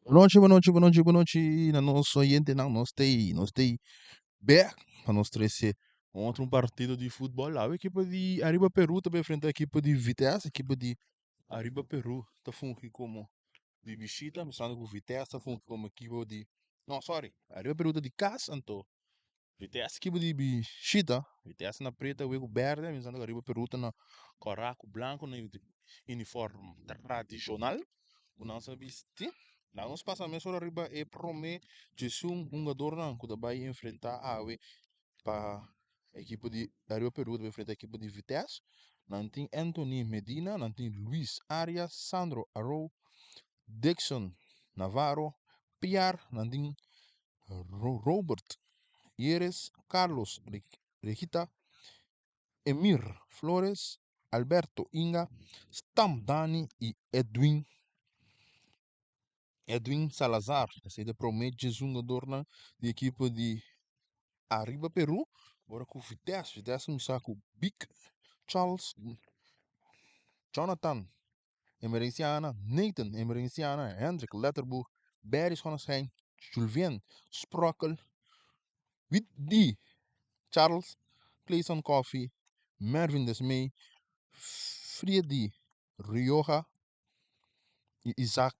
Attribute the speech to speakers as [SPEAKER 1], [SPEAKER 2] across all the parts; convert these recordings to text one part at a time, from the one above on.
[SPEAKER 1] Boa noite, boa noite, boa noite, boa noite. Na nossa oyente, não, nós stay back para nós trazer outro partido de futebol. A equipa de Arriba Peru também enfrenta a equipa de Vitesse, a equipa de Arriba Peru está falando como de visita, misturando com Vitesse, está falando como equipa de. Não, sorry, Arriba Peru tá de casa, então. Vitesse, equipa de visita, Vitesse na preta, o ego verde, misturando Arriba Peru tá na coraco branco, no uniforme tradicional. O nosso viste. Lá nos passamos por arriba e promete que um jogador não que vai enfrentar a AWE para a equipe de Arriba Peru vai enfrentar a equipe de Vitesse. Não tem Anthony Medina, não tem Luis Arias, Sandro Arou, Dixon Navarro, Pierre, não tem Robert Ieres, Carlos Regita, Emir Flores, Alberto Inga, Stam Dani e Edwin Salazar. Esse aí promete um jogador na de equipa de Arriba Peru. Agora com o Vitesse começar com Big Charles, Jonathan Emerenciana, Nathan Emerenciana, Hendrik Letterboer, Barry Schonestein, Julien Sprockel, Whitney Charles, Clayson Coffee, Mervin Desmey, Freddy Rioja e Isaac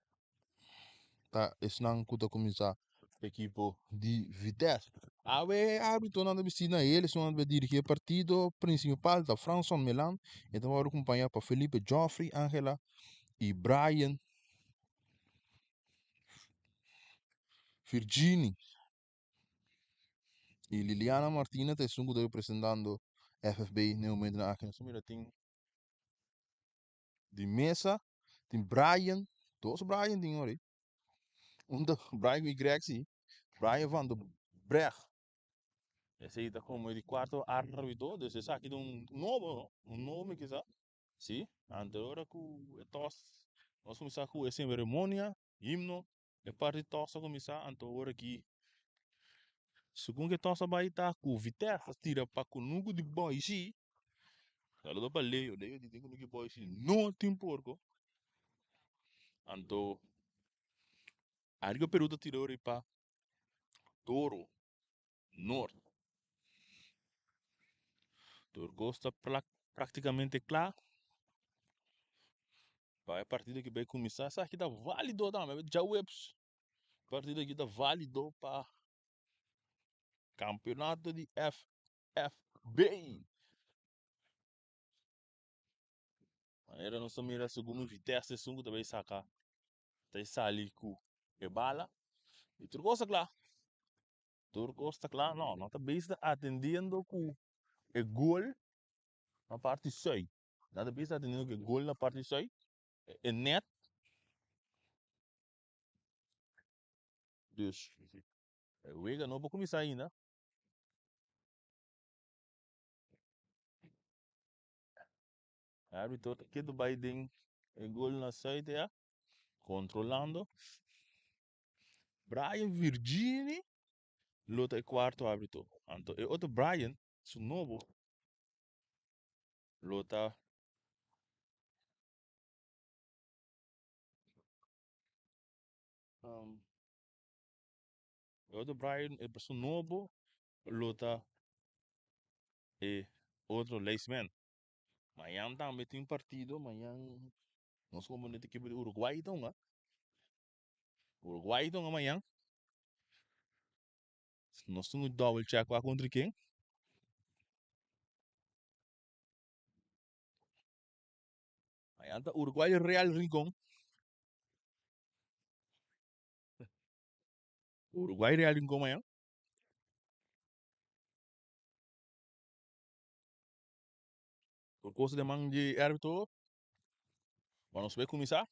[SPEAKER 1] tá esnan kuta começar a equipe de Vitesse. Awe árbitro não destina ele, só não dirigir o partido principal da França Milan, então vou acompanhar para Felipe Joffrey, Angela e Brian Virginie e Liliana Martinez, que estão representando FFB no momento na aqui. Mira, tem de mesa, tem Brian, dois Brian tem ali. Da Brian e Greg, sim. Brian van de Brecht. Esse aí tá como de quarto árbitro, desse aqui de novo, um nome que sabe. Sim, anterior que nós começamos com essa cerimônia, himno, e parte de tosse começar, então agora aqui, segundo que tosse vai estar com Vitesse, tira para o nugo de boy, sim, ela dá para ler, eu digo que nugo de boy, sim, não tem porco, então, a Riga Peru da tirou para Toro, Norte, Toro está praticamente claro, vai a partida que vai começar, essa aqui tá válido, tá, mas já webs, partida aqui tá válido para campeonato de FFB. Era não mira segundo Vitesse sungu também saca. Tá ali com e bala. E turcosa lá. Turcosa lá, não tá bem atendendo com o gol na parte 6. Nada bem atendendo com o gol na parte 6. É net. Deus. O Wega não vou começar ainda. A árbitro que do Biden o gol na 6 é controlando. Brian Virginie. Luta é quarto árbitro. Então, e outro Brian, su novo, luta. Um, outro Brian é su novo, luta e outro Leisman. Amanhã também tem um partido, amanhã nós vamos na equipe do Uruguai, então, né? Uruguai, então, amanhã. Nós temos double check contra quem? Amanhã tá Uruguai e Real Rincón. Uruguai e Real Rincón amanhã. Por causa de man de árbitro, vamos ver começar.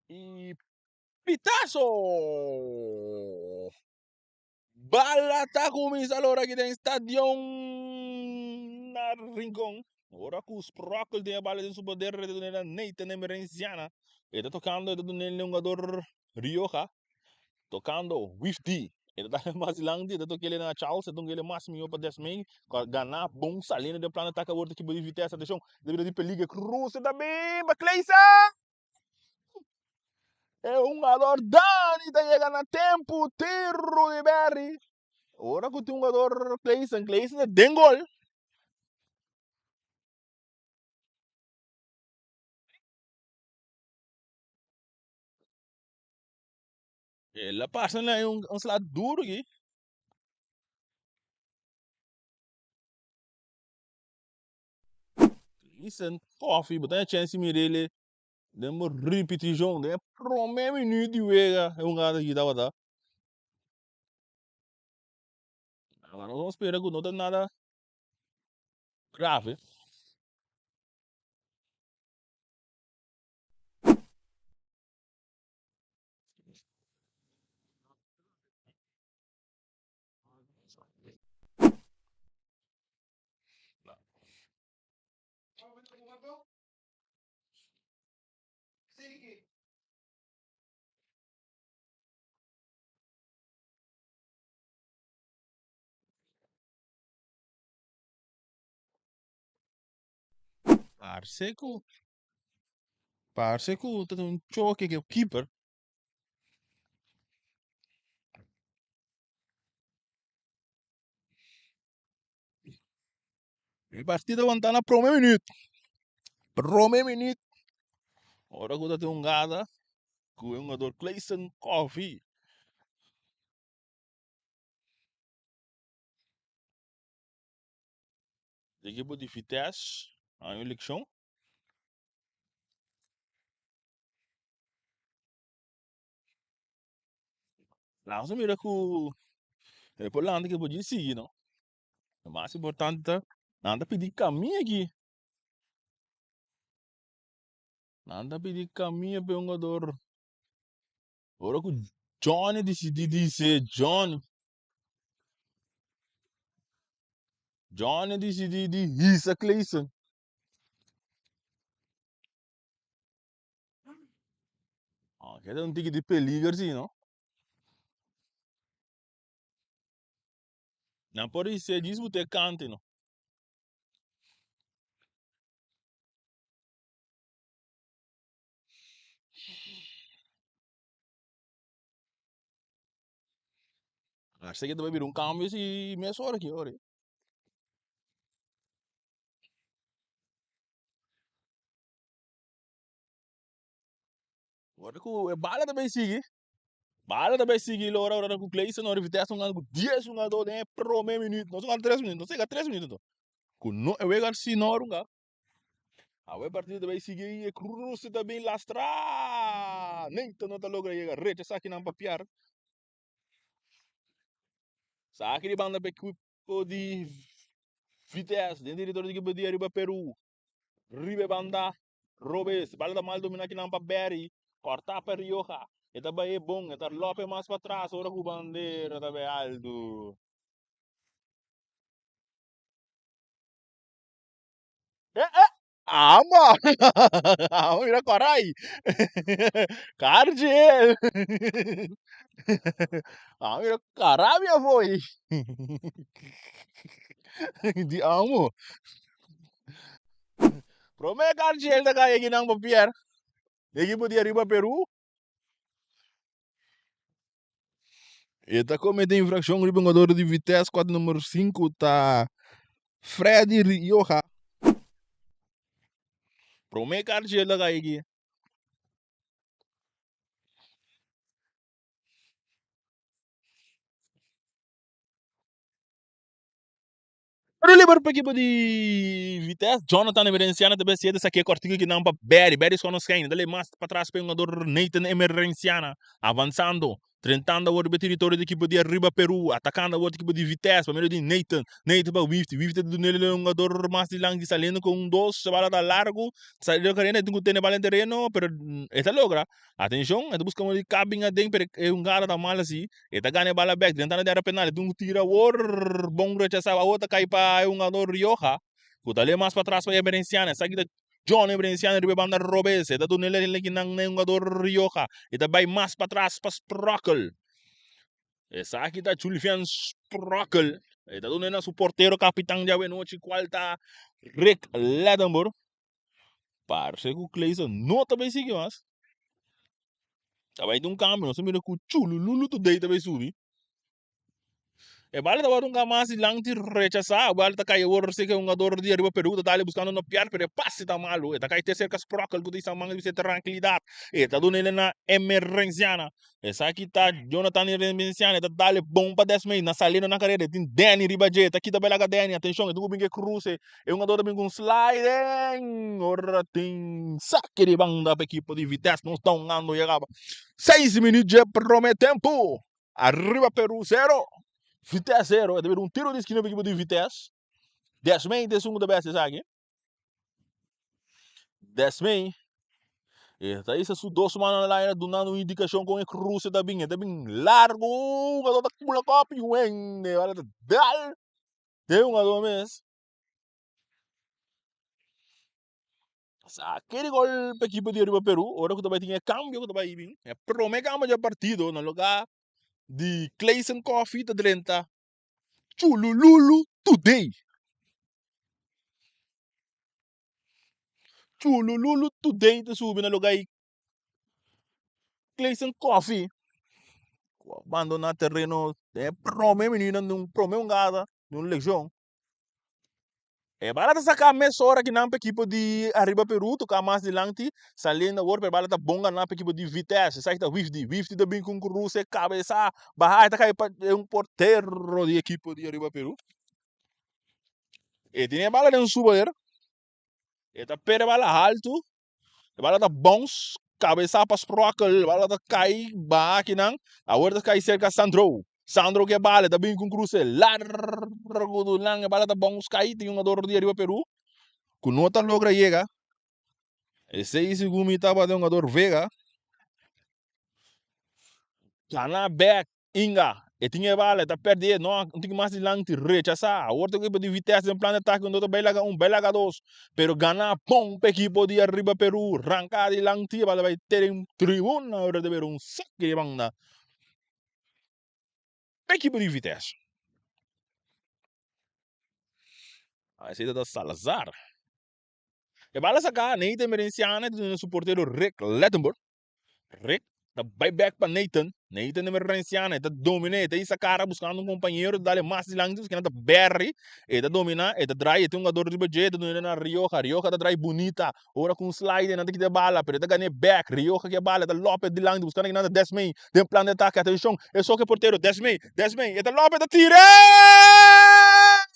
[SPEAKER 1] E pitaço! Bala tá começando agora aqui dentro do estádio na Rincón. Agora com os prócolis de bala de poder de na neita emergenciana. Ele tá tocando do jogador Rioja. Tocando Wifty. Ele tá mais lang dia, tô que ele na chau, se ele mais mil para 10 mil, ganhar bom salina de plano tá com outro tipo de vitesse, atenção, devido de peliga cruz, tá bem, Bacleisa! É um jogador Dani, tá chegando a tempo, tiro de Berry. Ora que tem um jogador Clayson é dengol. Ele passa lá um slot duro aqui. Clayson, coffee, botar a chance me dele. Demos repetição, né? Primeiro minuto de vega, é um cara que tava lá. Agora nós vamos esperar que não tem nada grave. Parceco, parceco, tem um choque que é o keeper. E partida vai estar na primeiro minuto. Primeiro minuto. Ora que tem um gada, que é um jogador Clayson Coffee. De equipe de Vitesse, a eleição. Lá você mira que é por lá que pode seguir, não? O mais importante é nada pedir caminho aqui. Nada pedir caminho para um jogador. Ora que o Johnny decidiu dizer, Johnny decidiu de Isa Clayson. Ah, quer um tique de perigo assim, não? Não pode ser disso, você cante, não? Acho que vai vir um cambio esse mês hora aqui, ora. Agora que o bala também sigue. Bala também sigue, ora que o Clayson, ora Vitesse, um ano 10 jogador, né? Primeiro minuto, não sei 3 minutos, não sei 3 minutos, então. Que não é o egar se não, runga. A partida também sigue e cruz também lastra. Nem tanto não logra chegar, rete, saque não papiar. Saque de banda para equipe de Vitesse, dentro do diretor de equipe de ARRIBA Peru. Ribe banda, Robes, bala mal domina aqui na Berry, corta para Rioja. E também é bom, e tá Lope mais para trás, ora com bandeira, também alto. Ama! Ama, mira corai! Cardiel! Ah, mira carabia foi! Di amo! Prome Cardiel da kaya ginang papier. Equipe de Arriba Peru. E tá cometendo infração, o jogador de Vitesse, quadro número 5, tá Freddy Rioja. Prome Cardiel da kaya. Pero lembra para equipe de Vitesse, Jonathan Emerenciana também se essa aqui é cortiga que não para Berry só nos quem, dele mais para trás para um jogador Nathan Emerenciana, avançando, tentando o território da equipe de Arriba Peru, atacando a equipe de Vitesse, para meio de Nathan para Wifty do nele é um jogador mais de lang saliendo com um dois, se bala da largo, saiu carreira, tem que ter bala em terreno, pero esta logra, atenção, é busca uma cabine a dentro, é um cara da mala assim, eta ganha bala back, tentando dar a penal, tu tira o bom rechazar a outra cai para um jogador Rioja, que dali mais para trás para a Emerenciana, sabe que John Emerenciana ribe banda Robes, eta tu nele que não é um jogador Rioja, eta vai mais para trás para Sprockle. Essa aqui tá Julian Sprockel. Está donando su portero capitão de noite qual tá Rick Lattenborg. Parece que o Clayson não também seguiu, mas também tem um câmbio, não se mira com o chulo, lulu tu deita também subir. E bala da um gamas lang ti rechazar, bala ta kai wor se que um jogador de arriba Peru tá ali buscando no piar, pero passe tá malo, e tá kai terceira que Sprockel que tem manga de tranquilidade. E tá dando ele na emergenciana. Essa aqui tá Jonathan emergenciana, tá dale bom para 10 meses na salina na carreira, tem Danny Ribajet, tá aqui tá bela Danny, atenção, tu bem que cruze, é um jogador bem com sliding, ora tem saque de banda para equipe de Vitesse, não estão andando chegava. 6 minutos de promete tempo. Arriba Peru 0. Vitesse 0, deve um tiro de esquina para a equipe de Vitesse. 10 meses de segunda vez, sabe? 10 meses. E tá isso, su 2 semanas lá, dando uma indicação com a cruze da binha. Tá bem largo, que tá com a copy, ué, olha, dal. Tem um a mês. Aquele gol para a equipe de Arriba Peru, agora que também tinha câmbio, que também bem. É promega de partido no lugar de Clayson Coffee, tá 30. Chulululu today. Chulululu today, tá subindo no lugar de Clayson Coffee. Abandonar terreno é prome menina não prome um gada num legião é barata sacar meia hora que não equipe de Arriba Peru tocar mais de lanti saliendo agora para barata bonga na equipe de Vitesse sai da 50 também com cruze cabeça barra tá cai é um porteiro de equipe de Arriba Peru e tinha bala de um subair e tá pere bala alto e bala da bons cabeça para Sprockel bala da cai ba que não agora tá cai cerca Sandro que bala também com cruze largo do lang bala da bons cai tem um jogador de Arriba Peru que não tá logra chega esse aí segundo estava de um jogador Vega Cana back Inga e tinha bala tá perdendo não tem mais de lang te rechaçar agora tem que de Vitesse em plano de ataque não tá bela dois pero gana bom equipe de Arriba Peru arrancar de lang te bala vai ter um tribuna hora de ver um saque de banda equipe de Vitesse a saída da Salazar e bala sacar Nathan Merenciana do suporteiro Rick Lattenborg Rick tá buyback para Nathan Merenciana tá domina tá essa cara buscando um companheiro dá-lhe mais de lances que não tá Berry e tá domina e tá dry tem um jogador de budget tá na Rioja tá dry bonita ora com slide não tem que ter bala pero tá ganhando back Rioja que bala tá Lopes de lances buscando que não tá 10 meses tem plano de ataque atenção é só que porteiro 10 meses e tá Lopes tá tira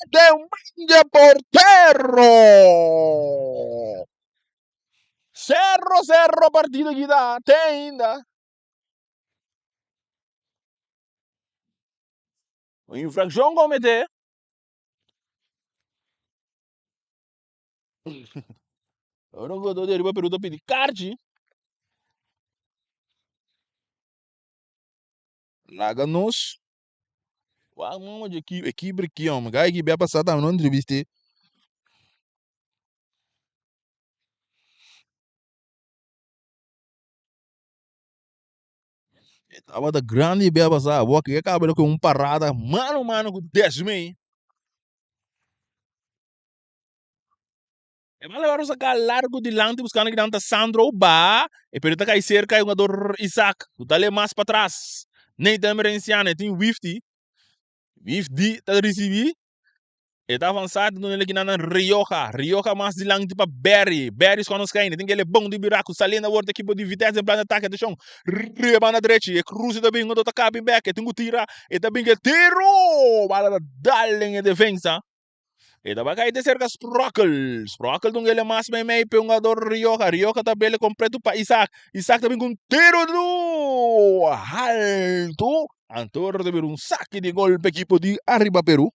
[SPEAKER 1] de um de porteiro Cerro partida que dá tem ainda infração cometer eu não vou de Arriba Peru tá pedir card Laganos vamos de equipe aqui homem gai que vai passar tá não entrevista tava da grande vai passar vou que acaba com parada mano com 10 meses é mal agora sacar largo de lante buscando que não tá Sandro ba e perita cai cerca e um jogador Isaac o dale mais para trás nem tem emergenciana tem 50 tá receber e tá avançado no ele que na Rioja mais de lang tipo Berry quando os caem tem que ele bom de buraco saliendo a outra equipe de Vitesse em plano de ataque atenção reba na direita e cruze também quando tá cabin back tem que tirar e também que tiro bala dale em defesa e da bagai de cerca Sprockel não ele mais bem meio jogador Rioja tá bele completo para Isaac também com tiro do alto Antor de ver um saque de gol para equipe de Arriba Peru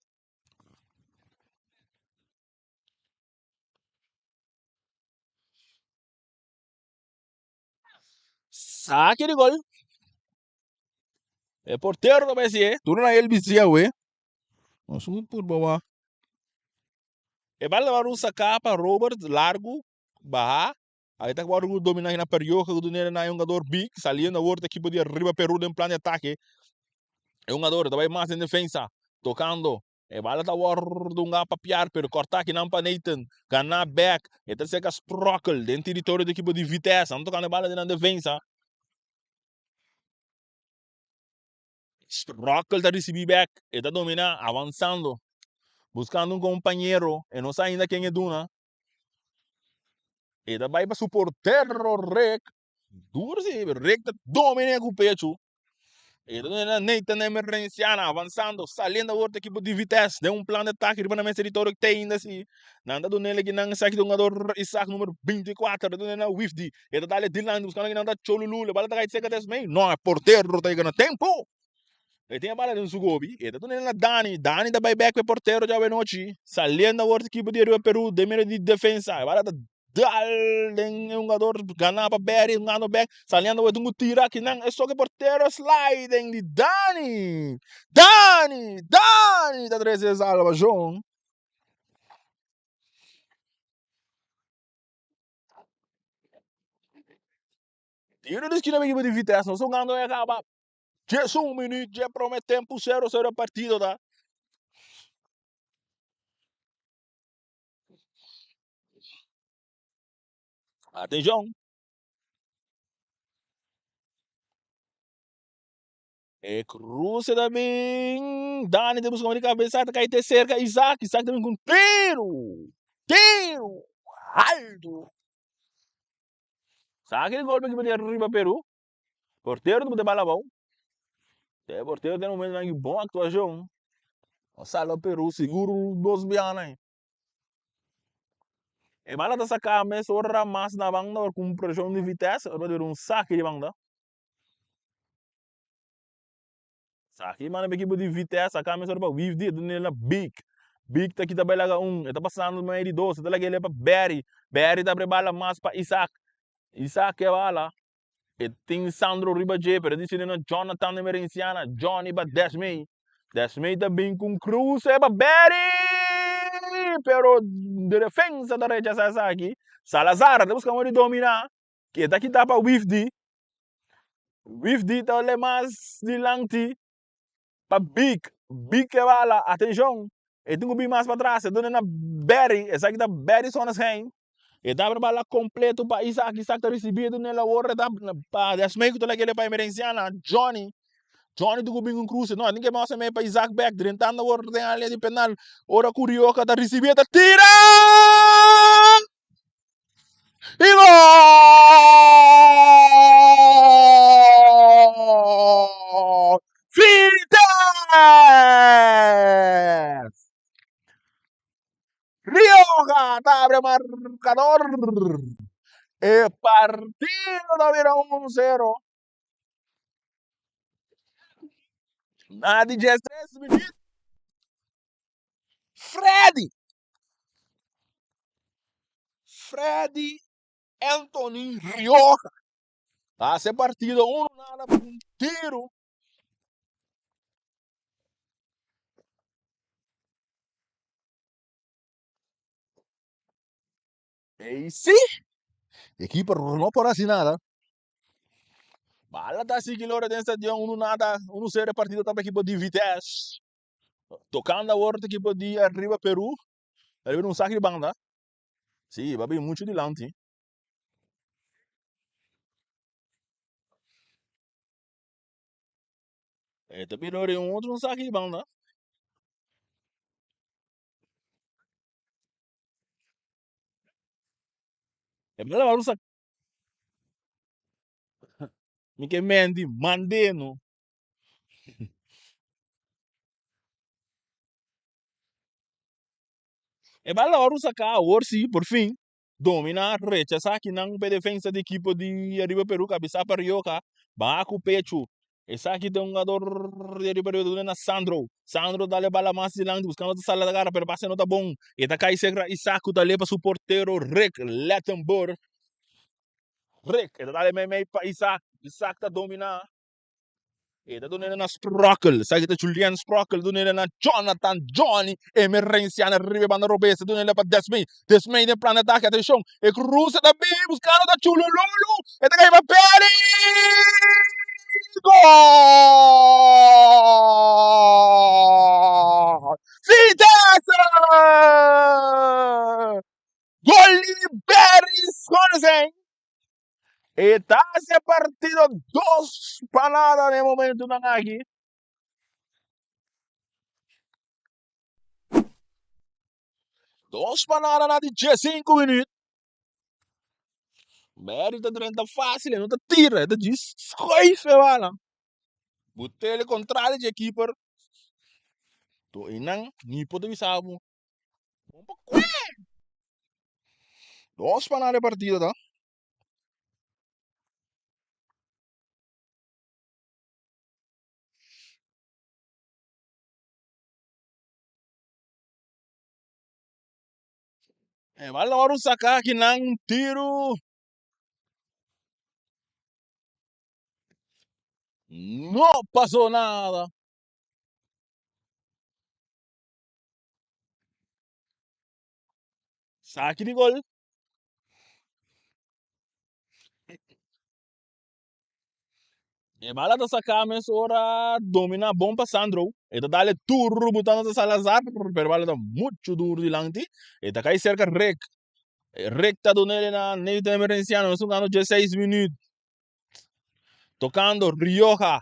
[SPEAKER 1] saque de gol é porteiro do PSG tudo na ele bizia ué nós somos por boa e vai levar um sacar para Robert largo barra aí tá agora dominar na perioca do nele na jogador big saliendo a outra equipe de Arriba Peru em plano de ataque É um jogador, também mais em defesa, tocando. E bala tá word um gapa piar, pero cortar aqui não para Nathan, ganhar back, e tá seca Sprockle, dentro do território da equipe de Vitesse, não tocando a bala na defesa. Sprockle tá recebendo back, e tá dominando, avançando, buscando um companheiro, e não sabe ainda quem é Duna. E tá vai para suportar o Rec, duro sim, Rec tá dominando com o pecho. E tá Nathan emergenciana, avançando, saliendo da outra equipe de Vitesse, deu um plano de ataque, riba na território que tem ainda assim. Nanda do nele que não sabe que o jogador Isaac número 24, do nele na Wifdi, e tá dali Dylan, buscando que não dá Cholulu, a bala tá aí seca desse meio, não, é porteiro, tá ganhando tempo. E tem a bala de Sugobi, e tá do nele na Dani da buyback para porteiro já vai noite, saliendo da outra equipe de ARRIBA Peru, de meio de defesa, a bala tá dal jogador ganhar para Berry, no back, saliendo o tungo tira que não é só que porteiro sliding de Dani, da 13 salva João. Tiro de esquina equipe de Vitesse, não são ganhando e acaba. Já minuto, já promete tempo 0-0 a partida, tá? Atenção. É cruza também. Dani temos como de cabeça, tá caindo cerca. Isaac também com tiro, alto. Sabe aquele golpe que podia ARRIBA Peru? Porteiro do bala bom. É, porteiro tem um momento de boa atuação. O Sala Peru seguro dos bianas. E bala tá sacar mas ora mais na banda com pressão de Vitesse, ora de um saque de banda. Saque mana equipe de Vitesse, sacar mas ora para Wivdi do nela Big tá aqui tá bela tá passando no meio de 12, tá lá ele para Berry tá bala mais para Isaac é bala. E tem Sandro Ribaje, pero disse no Jonathan Emerenciana, Johnny ba Desmei também com Cruz, é para Berry, pero de defesa da reja aqui, Salazar, temos como de dominar, que daqui tá para Wifdi tá le mais de Langti, para Big que bala, atenção, e tem que vir mais para trás, e dona na Berry, essa aqui tá Berry só nas reis. E dá para bala completo para Isaac tá recebido nela hora da para Desmei que tu lá que ele para emergenciana Johnny do Gubinho Cruz não ninguém mais meio para Isaac back tentando hora tem ali de penal hora curiosa tá recebida tira e gol Fites Rioja abre marcador e partido da vira 1-0 na 13 minutos Freddy Anthony Rioja hace partido 1-0 por un tiro. E sí, equipo no por así nada. Bala tá seguindo a dentro de 1-0 partido para equipo de Vitesse. Tocando a outra equipo de ARRIBA Peru. Ele vira um saque de banda. Sim, vai bem muito de lante. Também não é um saque de banda. É melhor um saque. Mique Mendy, Mandeno. E bala ora sacar, ora sim, por fim, dominar, rechazar aqui não para defesa da equipe de ARRIBA Peru, cabeça para Rioca, baco pecho. Essa aqui tem um jogador de ARRIBA Peru, na Sandro dá-lhe bala mais de lang, buscando outra sala da cara, pero passe não tá bom. E tá cai segra Isaac, dá-lhe para o porteiro, Rick Lettenborg. Rick, e dá-lhe meio para Isaac tá dominar. E da doon na Sprockle, sa kita Julian Sprockle, doon na Jonathan, Johnny, emergencia na Ribe Banda Robesa, doon nila pa Desmei de plan ataque, atenção, e cruza da B, buscando da Chulululu, e da kay Paperi! Gol! Está ese partido 2 para nada de momento na aqui. 2 para nada na de 5 minutos. Mérito durante fácil, não te tira, te diz, escoife, bala. Botele contrário de keeper. To inang, ni pode bisabo. 2 para nada partido, tá? Bala waru sacar que não tiro. Não passou nada. Saque de gol. Bala da sacar, mas ora domina bom para Sandro. Eta dale turro botando a Salazar, pero bala da muito duro de lanti. Eta cai cerca rec. Recta do nele na neita emergenciano, nós jogando 16 minutos. Tocando Rioja.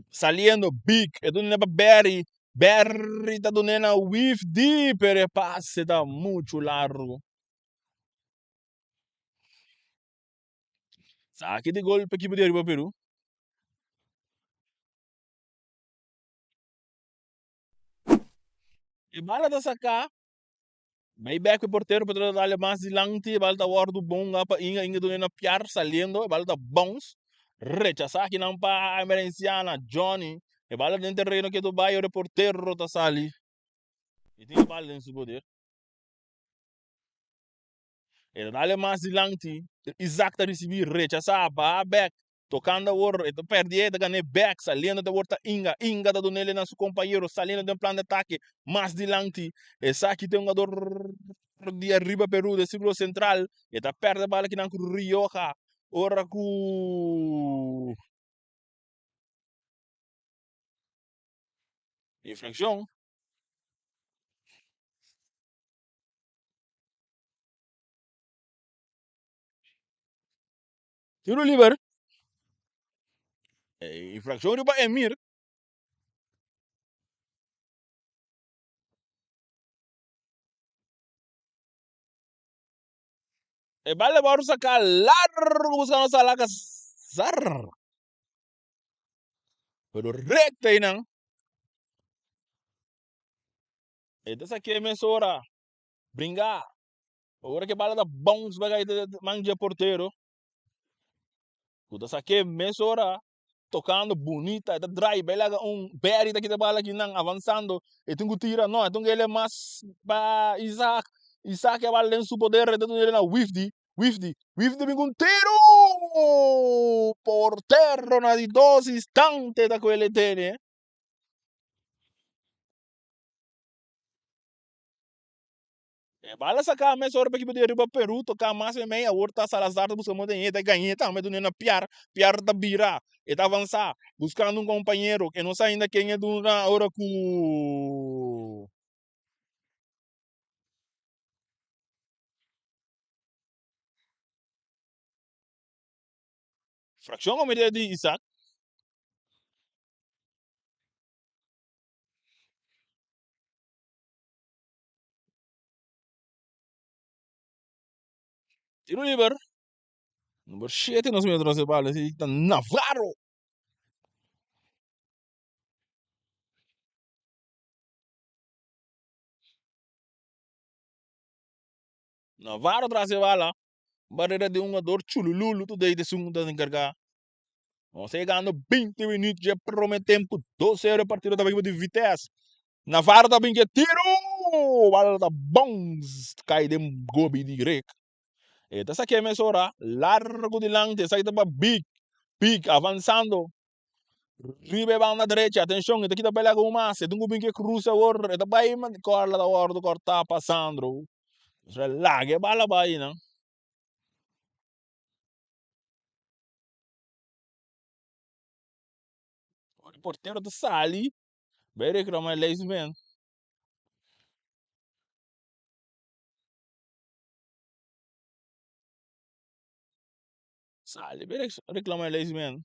[SPEAKER 1] Saliendo big. Eta não é para Berry. Berry tá do na with deep, pero passe tá muito largo. Saque de gol para a equipe de ARRIBA Peru. E bala da sacar. May back o porteiro para darle mais dilante, balta guardo bom para inga do na piar saliendo, balta bons. Rechazar que não para emergenciana Johnny. E bala dentro terreno que do bairro o porteiro tá sali. E tem bala dentro do poder. E dale mais dilante, exata receber rechazar para back. Tocando a war, e perdi e ganhei back, saliendo da volta inga da nele na seu companheiro, saliendo de um plano de ataque, mais dilante. E sabe tem um jogador de ARRIBA Peru, de círculo central, e tá perto da bala que não Rioja, ora com infração. Tiro livre, infração de Emir. E bala baru sacar largo buscando salaga zar. Pero recta aí não. E dessa aqui é emissora, brincar. Agora que bala da bons bagay de manja porteiro. Kuda saque mesora tocando bonita, da drive, ela berry daqui da bala que não avançando, e tem que tirar, não, então ele é mais para Isaac, Isaac é bala dentro do poder, então ele na Wifdi vem com tiro, porteiro na de 2 instantes da que ele tem, né? Bala sacar mais hora para que poder ir para Peru, tocar mais e meia, horta Salazar, buscar muito dinheiro, ganhar, tá, mas na piar da bira, e tá avançar, buscando um companheiro, que não sabe ainda quem é do na hora com fração ou medida de Isaac, tiro livre, número 7 nos metros de bala, assim, tá Navarro traz de bala, barreira de jogador chulululu, tudo aí de segunda encargar. Nós chegando 20 minutos, já promete tempo, 12 horas partido da equipe de Vitesse. Navarro também que tiro! Bala da bons, cai de gobi de grec. Essa aqui é a mesura, largo de lante, essa aqui tá big, avançando. Ribe banda direita, atenção, esta aqui tá pela com massa, tem que cruza o or, esta vai mas corla da or do corta passando. Relaga, bala vai, não? O porteiro do Sali, vai reclamar leis mesmo. Sale, reclama eles, man.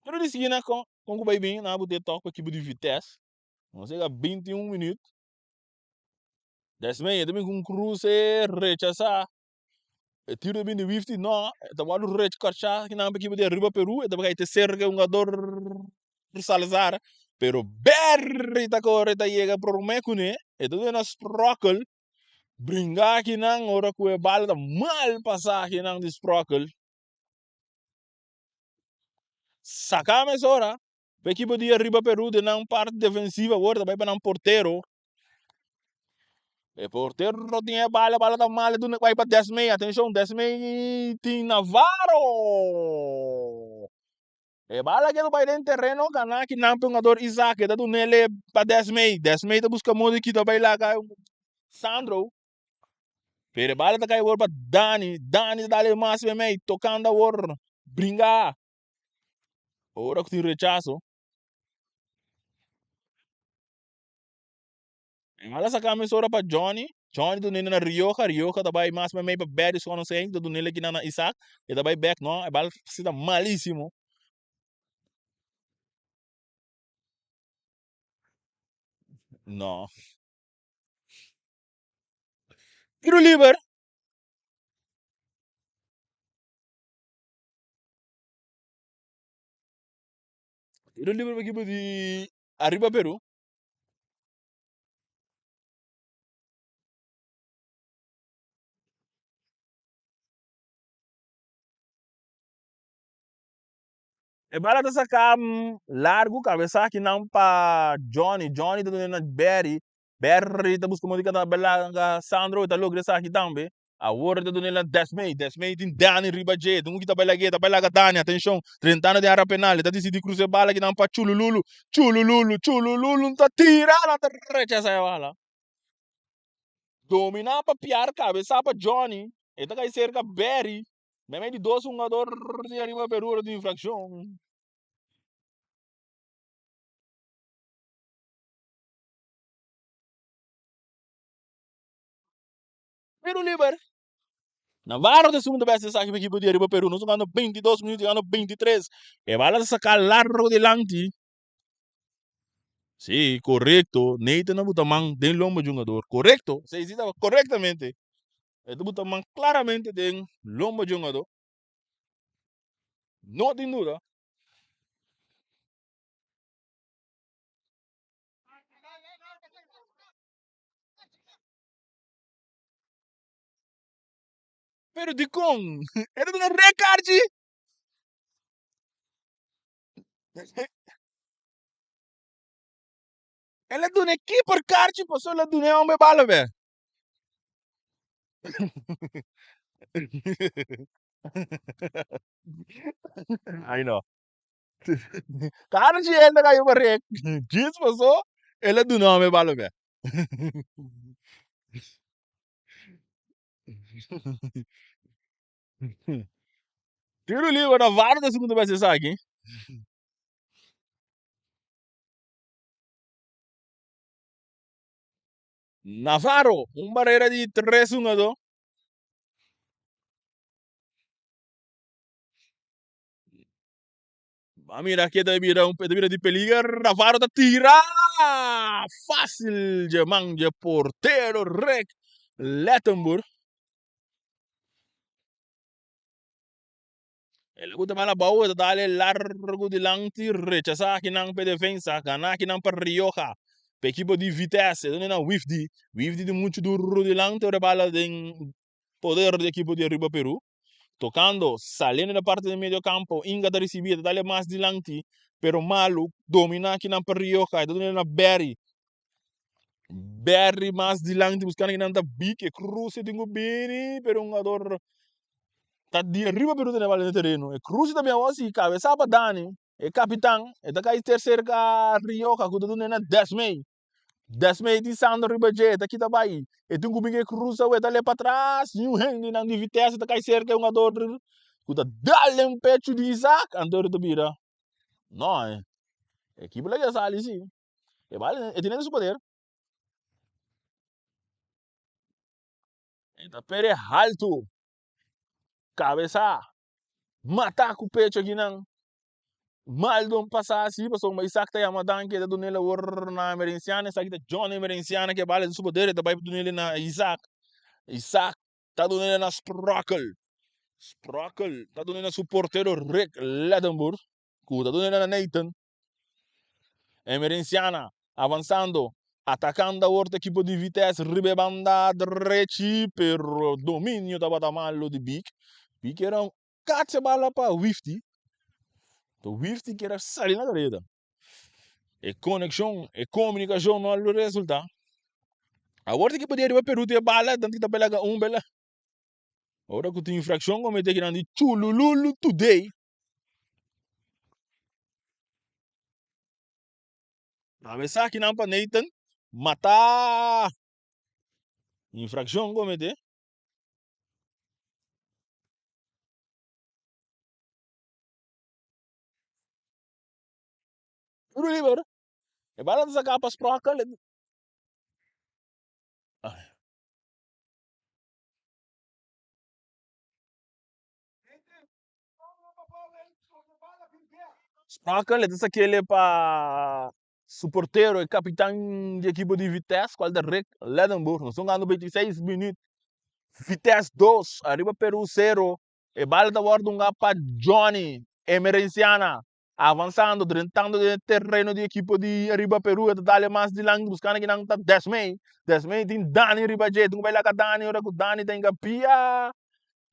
[SPEAKER 1] Pero de seguida, com o baby, na bote toque para equipe de Vitesse. Não sei, 21 minutos. Desce também com um cruze, rechaçar. Tiro bem de 50, não. Estava no rechaçar, que não para equipe de ARRIBA Peru. Estava aí terceiro que um jogador Salazar. Pero berri tá corre tá chega por meco, né? Então na sprockle. Brincar que não, ora que a bala tá mal passar que não de sprockle. Sacar mais hora. A equipe de ARRIBA Peru de não parte defensiva, agora vai para um porteiro. O porteiro não tinha bala tá mal, tu vai para 10 meia, atenção, 10 meia, tem Navarro. E bala que tu vai dentro terreno, cana que não jogador Isaac, tá tu nele para 10 meia tá busca modo que tu vai lá, Sandro. Pero bala tá caindo para Dani dá-lhe mais meia, tocando a hora, brincar. Ora que tem rechaço. Ela sacar a ora para Johnny do nele na Rioja também mais meio para Beres quando sei do nele aqui na Isaac e também back não, é bala precisa malíssimo. Não. Tiro livre para equipe de Arriba Peru. E bala tá sacar largo cabeça que não para Johnny do nele na Berry tá buscando de cada bela Sandro tá logo dessa aqui também. A hora do nele na 10 meio tem Dani Ribajet, um que tá bela Dani, atenção, 30 anos de área penal, tá decidindo cruzar bala que não para Chulululu, tá tirando, tá rechaça a bala. Dominar para piar cabeça para Johnny, e tá cai cerca Berry, mesmo de dois jogador de Arriba Peru de infração. Pero liber. Navarro de segunda vez essa equipe de Arriba Peru, nós jogando 22 minutos, jogando 23. E bala sacar largo delante. Sim, correto. Neita não bota mão de lombo de jogador. Correto. Você existe corretamente. Ele bota mão claramente de lombo de jogador. Não tem dúvida. Pero de com, ele não recarte. Ele é do equipe por carte, passou ele do homem bala, velho. Aí não. Cara de ele caiu para rec. Diz passou, ele é do nome bala, velho. Tiro livre, Navarro da segunda vez essa aqui. Navarro, barreira de 3-1. Mira, aqui mira de peligar, Navarro da tira! Fácil de manja, porteiro, rec, Lettenburg. Ele gusta mala baú, dale largo de lanti, rechaza aqui não para defesa, cana aqui não para Rioja. Para equipe de Vitesse, não Wifdi de muito duro de lanti, rebala de poder de equipe de Arriba Peru. Tocando, saliendo da parte do meio campo, Inga da recibida, dale mais dilante, pero Malu domina aqui na Rioja, então na Berry mais dilante, buscando que não tá bique, cruze tengo bem, pero um jogador tá de arriba pero tem vale no terreno, e cruze também assim, cabeça para Dani, e capitão, e tá cai terceiro ca Rioja, que tudo na 10 mei. 10 mei de Sandro Ribajet, aqui tá vai. E tengo bem que cruza, e tá ali para trás, e um hand na de Vitesse, tá cai cerca um jogador kuda dale um pecho de Isaac, Antônio Tobira. Não, é. Equipe lá já sabe, sim. E vale, e tem esse poder. Então, pere alto. cabeça, matar com o pecho aqui não. Mal don't passar assim, passou uma Isaac tá yamadan que do nele war na emergenciana, Isaac tá John emergenciana que bala do poder da vai do nele na Isaac. Isaac tá do nele na Sprockle tá do nele na suportero Rick Ledenburg. Tá do nele na Nathan. Emergenciana avançando, atacando a outra equipe de Vitesse, ribebanda direita, pero domínio da Batamallo de Bic. Bic era um catch bala para Wifty. O Wifty que era sair na greda. E conexão, e comunicação não é resulta. A outra equipe de ARRIBA Peru tem bala, tanto que tá pelaga bela. Agora que tem infração, como é que não de chulululu today. Cabeça aqui não para Nathan, matar. Infração, como é que Tudo livre. E bala dessa capa esproca. Spraca, ele disse que ele é para suporteiro e capitão de equipe de Vitesse, qual é Rick Ledenburg. Nós estamos ganhando 26 minutos. Vitesse 2, ARRIBA Peru 0. E bala da guarda para Johnny, emergenciana. Avançando, tentando o terreno de equipe de ARRIBA Peru. E dá mais de lang, buscando que não está 10 mei. 10 mei tem Dani ARRIBA J. Tu vai lá com Dani, ora com Dani tem que pia.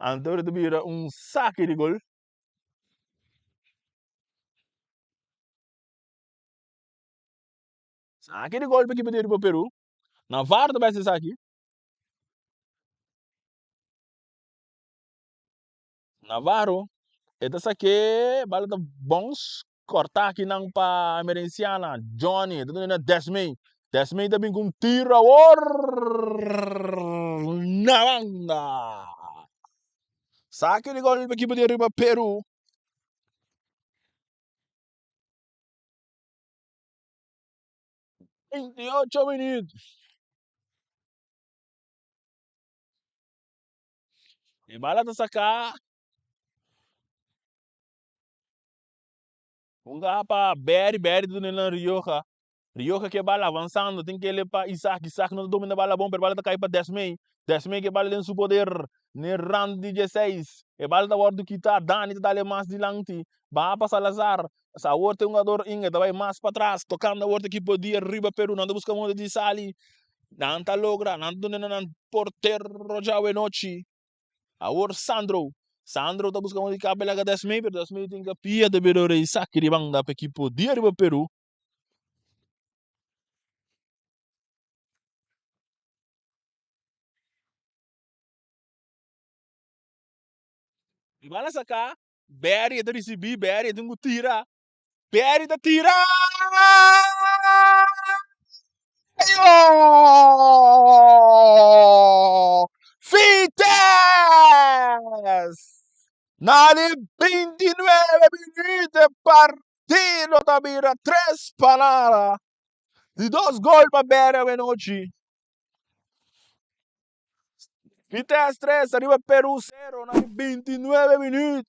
[SPEAKER 1] Então ele vira saque de gol. Saque de gol para a equipe de ARRIBA Peru. Navarro também se saque. Navarro, ito sa que bala da bons cortar aqui não para emergenciana Johnny, ito na Desmay. Desmay também com tiro or na banda. Saque de gol para equipe de ARRIBA Peru. Ocho minutos. E bala da sacar. Para Berry do na Rioja. Rioja que bala avançando, tem que ele para Isaac não domina a bala bom, pero bala tá cai para Desmay. Desmay que bala tem seu poder, ne round 16. E bala da bordo que tá Dani tá dali mais de lanti. Ba para Salazar, essa outra um jogador inga, vai mais para trás, tocando a outra que podia ARRIBA Peru, não busca onde de sali. Não tá logra, não do não portero já é noite. A outra Sandro tá buscando onde cabe lá Desmay, pero Desmay tem que pia de ver Isaac que bang da equipe de ARRIBA Peru. E vai lá sacar, Berry da receber, Berry tem que tirar. Berry da tirar! Fites! Nali 29 minutos partido tabira 3 panara. De 2 gols para Berry a noite. Vitesse 3, ARRIBA Peru 0, nali 29 minutos.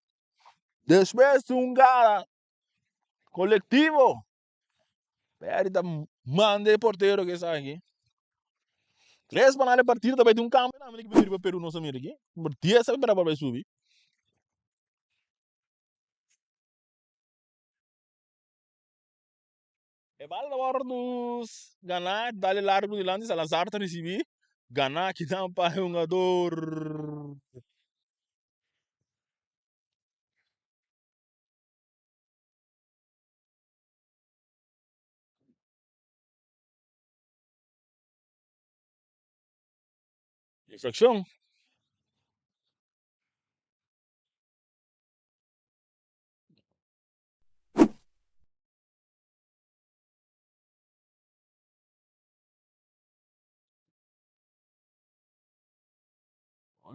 [SPEAKER 1] Depois cara coletivo. Berry tá mande porteiro que sai aqui. 3 panara partido também tem cambio na que ARRIBA Peru não samir aqui. Por 10 sabe para vai subir. E bala da dos ganhar, dali largo de lance, Salazar tá receber. Ganhar que dá para jogador. Infração.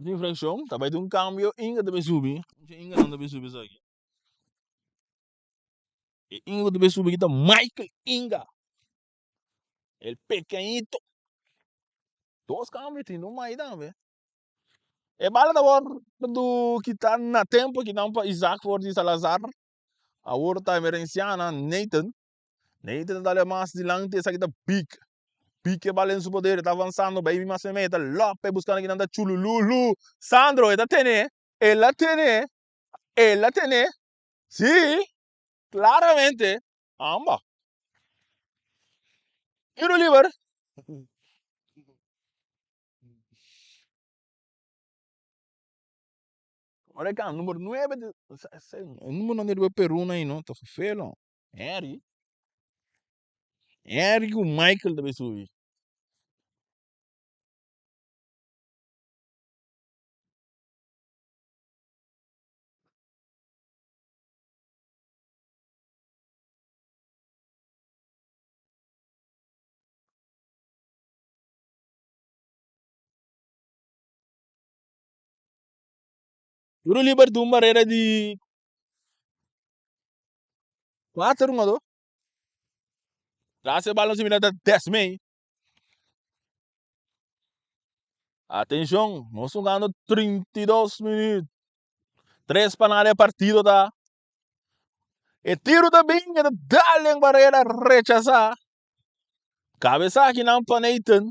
[SPEAKER 1] Infração, também tem cambio, Inga também subir. Inga não também subir isso aqui. E Inga também subir aqui, tá Michael Inga. El pequeñito. 2 cambios, tem mais também. E bala da war do que tá na tempo que não para Isaac for de Salazar. A war tá emergenciana Nathan. Nathan dá mais de lante essa aqui da pique. Pique bala em seu poder, tá avançando, bem mais meta. Lope buscando aqui nanda chulululu. Sandro, ela tem, ela tem, ela tem. Sim, claramente. Amba. Tiro livre. Olha cá, número 9 de... O número 9 do Peru aí, não? Tá feio, Henry. Henry e o Michael também subi. Tiro livre de uma barreira de 4 1 Graças a Deus, se me dá 10 meio. Atenção, nós estamos ganhando 32 minutos. 3 para nada partido, tá? E tiro da binha, dá-lhe em barreira, rechazar. Cabeça aqui não para Nathan.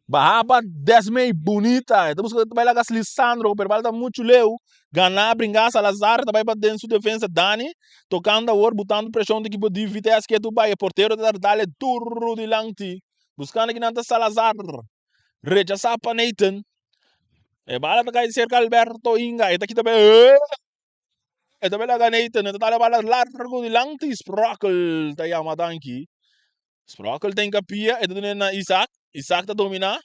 [SPEAKER 1] Barraba 10 meio bonita. Estamos com o Gas Lissandro, o Perbal tá muito leu. Ganar, brincar, Salazar, também para dentro da defesa, Dani. Tocando a war, botando pressão da equipe de Vitesse, que é do Bahia. Porteiro da Dale, turro de Lanti. Buscando aqui na Salazar. Rechazar para Nathan. E bala tá cair cerca Alberto Inga. E tá aqui também. E também lá Nathan. E tá lá bala largo de Lanti. Sprockle, tá aí a Madanki. Sprockle tem capia. E tá na Isaac. Isaac tá dominar.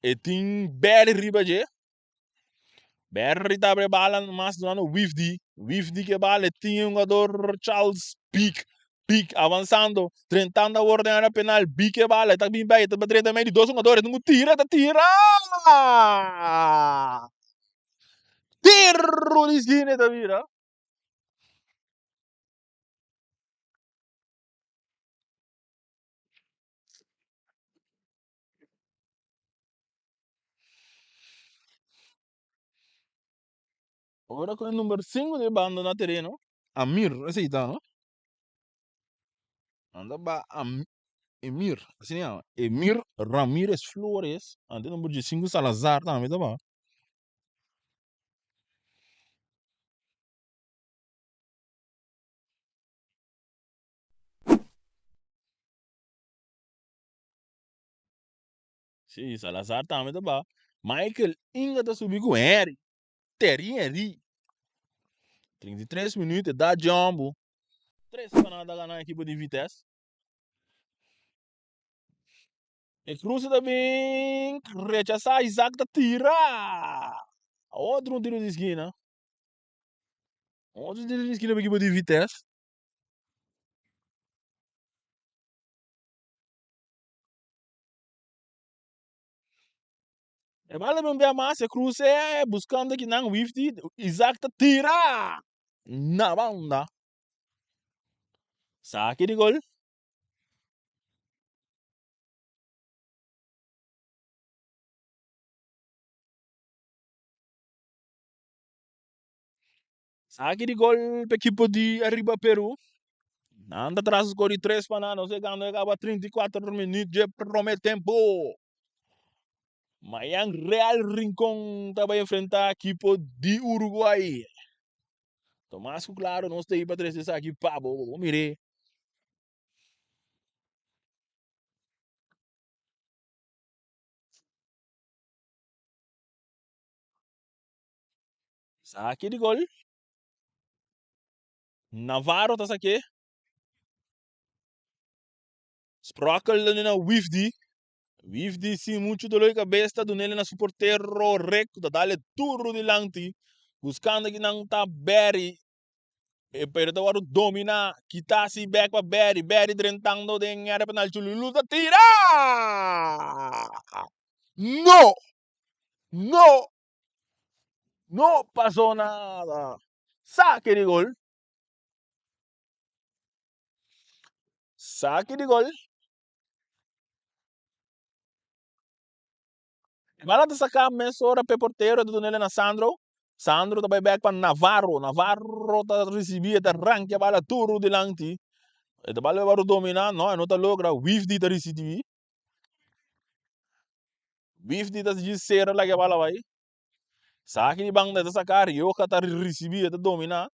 [SPEAKER 1] E tem Berry Ribaje. Berry tá bala mas do ano Wifdi. Wifdi que bala tinha um jogador Charles Pick. Pick avançando, tentando ordenar a penal. Pick que bala, tá bem bem, tá batendo meio de dois jogadores. Não tira, tá tira! Tiro de esquina, tá vira. Agora com o número 5 de banda na terreno. Amir, esse aí tá, não? Anda ba Emir, assim, ó. Emir Ramírez Flores. Anda número de 5 Salazar, tá? Me dá ba. Sim, Salazar tá, me dá ba. Michael Inga tá subindo com Harry. Terry. 33 minutos, dá jumbo. 3 para nada ganhar a equipe de Vitesse. E Cruz também rechazar Isaac da tira. Outro tiro de esquina. Outro tiro de esquina para a equipe de Vitesse. E vale bem a massa, Cruz é buscando aqui na Wifty. Isaac da tira. Na banda. Saque de gol. Saque de gol para a equipe de Arriba Peru. Anda atrás de 3 para nada. Não sei quando acaba 34 minutos de promete tempo. Mas em Real Rincón estava a enfrentar a equipe de Uruguai. Tomás, claro, não está aí para trazer isso aqui, pá, vou mirei. Saque de gol. Navarro tá aqui. Sprockle na Wifdi. Wifdi sim, muito dolor de cabeça do nele na suportero recto, da dale turro de lanti. Buscando que não tá Berry. E perde o domina. Kita si back para Berry. Berry drentando de área penal. Chululu da tira! No! No! No pasó nada. Saque de gol. Saque de gol. Bala ta saka mesora pe porteiro do nele na Sandro. Sandro ta back pa Navarro. Navarro ta recibia ta rank bala turu de langti. E ta bala baru dominar, no, e não ta logra wif di ta recibi. Wif di ta de sera la que bala vai. Saki di bang ta saka Rioja ta recibia ta dominar.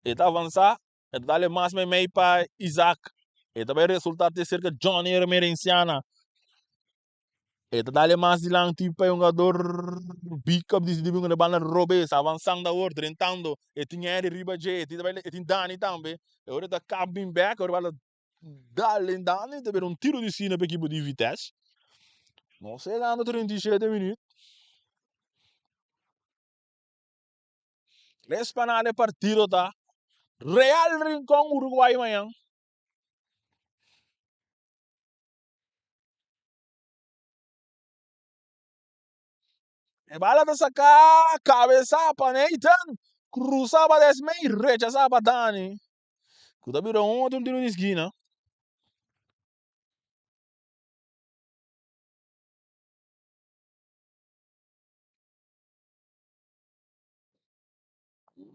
[SPEAKER 1] E ta avançar. E ta dale mais mei pa Isaac. E ta vai resultar ter cerca Johnny Emerenciana. E ta dale mais de lang tipo um jogador pick up desse tipo de bala robes avançando da ordem tentando e tinha ele riba je e tinha Dani também e ora tá coming back ora bala dale Dani deve um tiro de cima para equipe de Vitesse não sei lá no 37 minutos respanale partido tá Real Rincón Uruguai amanhã e bala tá sacar cabeça para Nathan cruzava desmei rechazava Dani que virou outro tiro de esquina.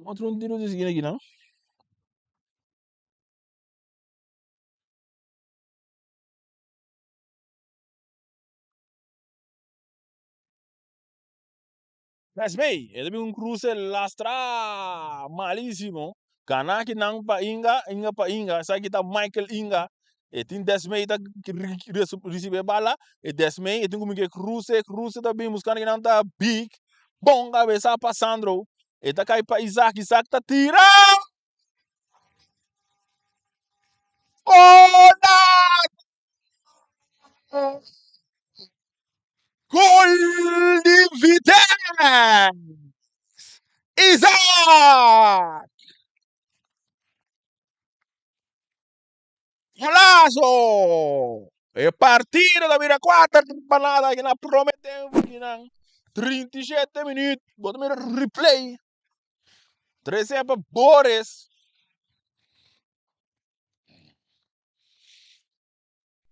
[SPEAKER 1] Outro tiro de esquina aqui, não? Mas bem, ele teve um cruce lastra malíssimo. Kanaki nang pa Inga, Inga pa Inga. Sa kita Michael Inga. E tem Desmei tá receber bala. E Desmei, e tem como que cruce também, buscando que não tá big. Bom, cabeça pa Sandro. E tá cai pa Isaac, Isaac tá tira. Oh, gol de Vitesse! Isaac! Golazo! E partida da mira 4 panada que na prometeu que não 37 minutos. Bota mira replay. 13 para Boris.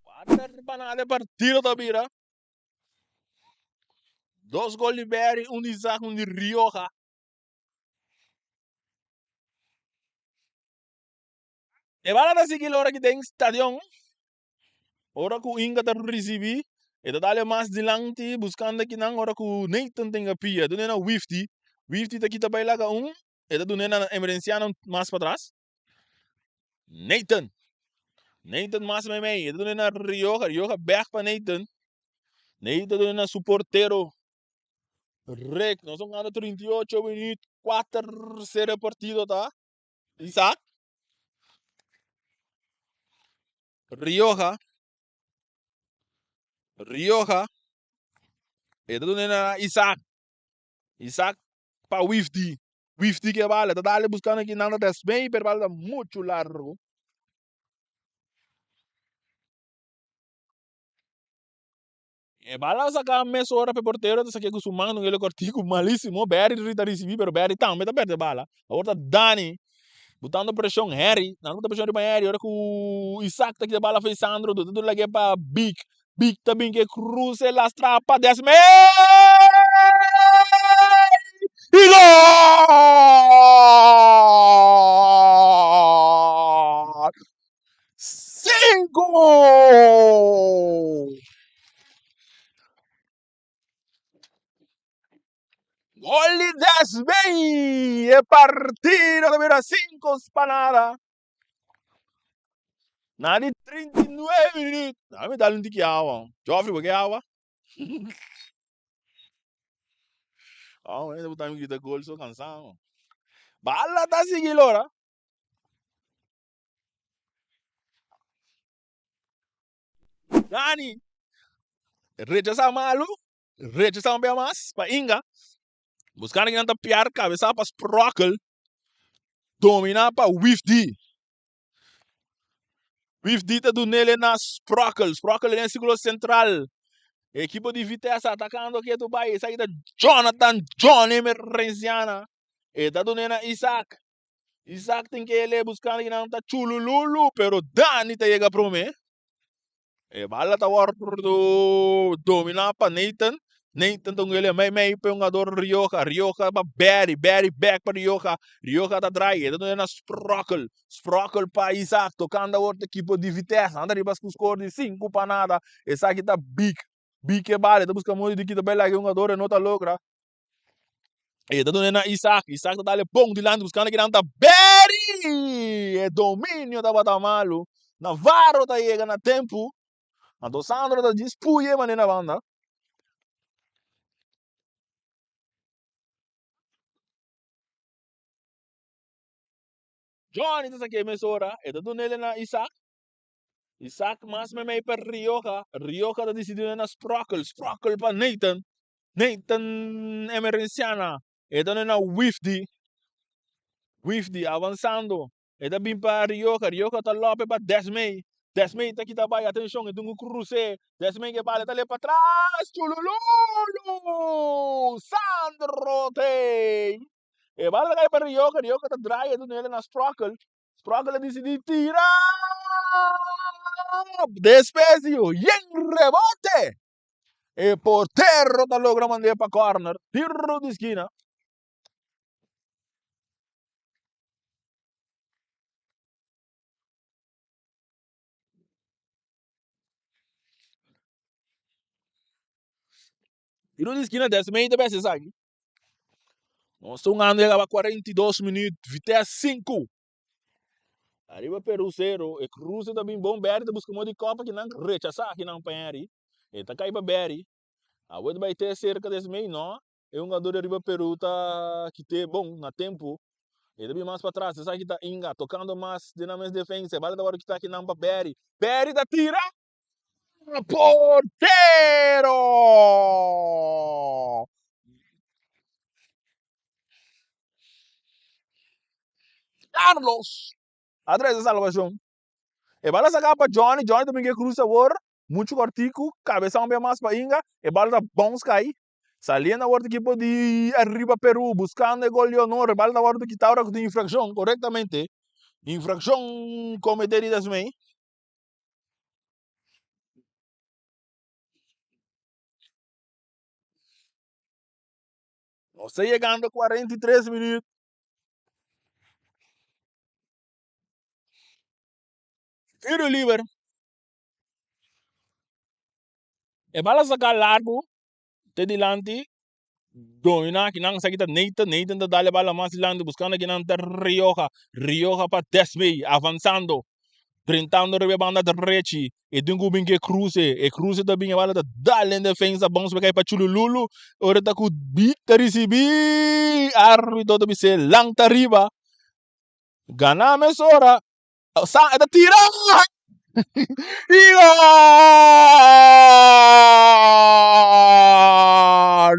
[SPEAKER 1] 4 panada partida da mira. 2 gols de Berry, um de Isaac, um de Rioja. E vai lá seguir hora que tem estadião. Hora que o Inga tá recebi. E tá dali mais dilante, buscando aqui não. Hora que o Nathan tem a pia. Do nena Wifty. Wifty tá aqui também lá com um. E tá do nena emerenciano mais para trás. Nathan. Nathan mas may ito na Rioja back pa Nathan. Nathan doon na suportero. Rek, no son ganando 38 minutos, 4-0 partido tá. Isaac. Rioja. Rioja. Ito doon na Isaac. Isaac pa Wifty. Wifty que vale, tá dale buscando aqui nada desbem, pero vale muito largo. E bala sacar meia hora para porteiro, tá saque com sumando ele cortico malíssimo, Berry rita recebi, pero Berry também tá perto bala. Agora Dani botando pressão Harry, não bota pressão de Harry, agora que o Isaac tá aqui de bala fez Sandro, tudo lá que é para Big, Big também que cruza lastra para 10 e gol! 5! Gol de Desmei! E partida número 5 spanada. Na di 39 minutos. Dame dale un tiki awa. Joffrey, porque awa? Ah, ainda botar me gol, sou cansado. Bala tá seguindo, ora. Dani. Rechaça malu. Rechaça bem mais. Para Inga. Buscando que não tá piar cabeça para Sprockle. Dominar para Wifty. Wifty tá do nele na Sprockle. Sprockle é seguro central. Equipe de Vitesse atacando aqui do Bahia. Saída Jonathan Johnny Merenciana. E tá do nele Isaac. Isaac tem que ele buscando que não tá chulululu. Pero Dani tá chega pro mim. E bala tá do dominar para Nathan. Nem tanto ele may jogador Rioja para Berry back para Rioja tá dry, então é na Sprockle para Isaac, tocando a outra equipe de Vitesse, anda de basco score de 5 para nada, essa aqui tá big que vale, tá buscando muito de que tá bela jogador, não tá logra. E tá dando na Isaac tá dando bom de lado, buscando que não tá Berry, é domínio da Batamalo, Navarro tá chegando a tempo, a do Sandro tá dispuia, mano, na banda. Johnny tá aqui emissora, e tá dando ele na Isaac mas me may para Rioja tá decidindo na Sprockle para Nathan Emerenciana, e tá na Wifty avançando, e tá bem para Rioja tá lope para Desmei tá aqui tá vai, atenção, e dungo cruze, Desmei que vale, tá ali para trás, Chulululu, Sandro tem. E vale cair para Rioja tá dry, e tá nele na Sprockle decidiu tirar, despecio, e em rebote, e portero tá logra mandar para corner, tiro de esquina. Tiro de esquina, Desmei também se sabe. Nós estamos andando a 42 minutos, Vitesse 5. Arriba Peru 0, e cruza também bom Berry, busca de copa que não rechaçar, que não penhari. E tá caindo Berry. A outra vai ter cerca desse meio, não. É um jogador de Arriba Peru tá que tem bom na tempo. E também mais para trás, você sabe que tá Inga tocando mais de na mesma defesa. Vale da hora que tá aqui não para Berry. Berry da tira. Porteiro! Carlos! Atrás da salvação. E bala sacar para Johnny também que cruza agora, muito cortico, cabeção bem mais para Inga, e bala da bons cair. Saliendo agora equipe de Arriba Peru, buscando o gol de honor, bala agora que está agora com infração, corretamente. Infração cometida também. Você chegando a 43 minutos. Tiro livre. E bala sacar largo, te dilante, domina, que não sabe que Nathan da dale bala mais dilante, buscando que não tá Rioja para Desmei, avançando. Tentando a banda direita e dungo bem que cruze também a bala da dale em defesa, bons para cair para Chulululu, ora tá com bita recebi, árbitro também se lanta riba, ganamos ora, sa da tira,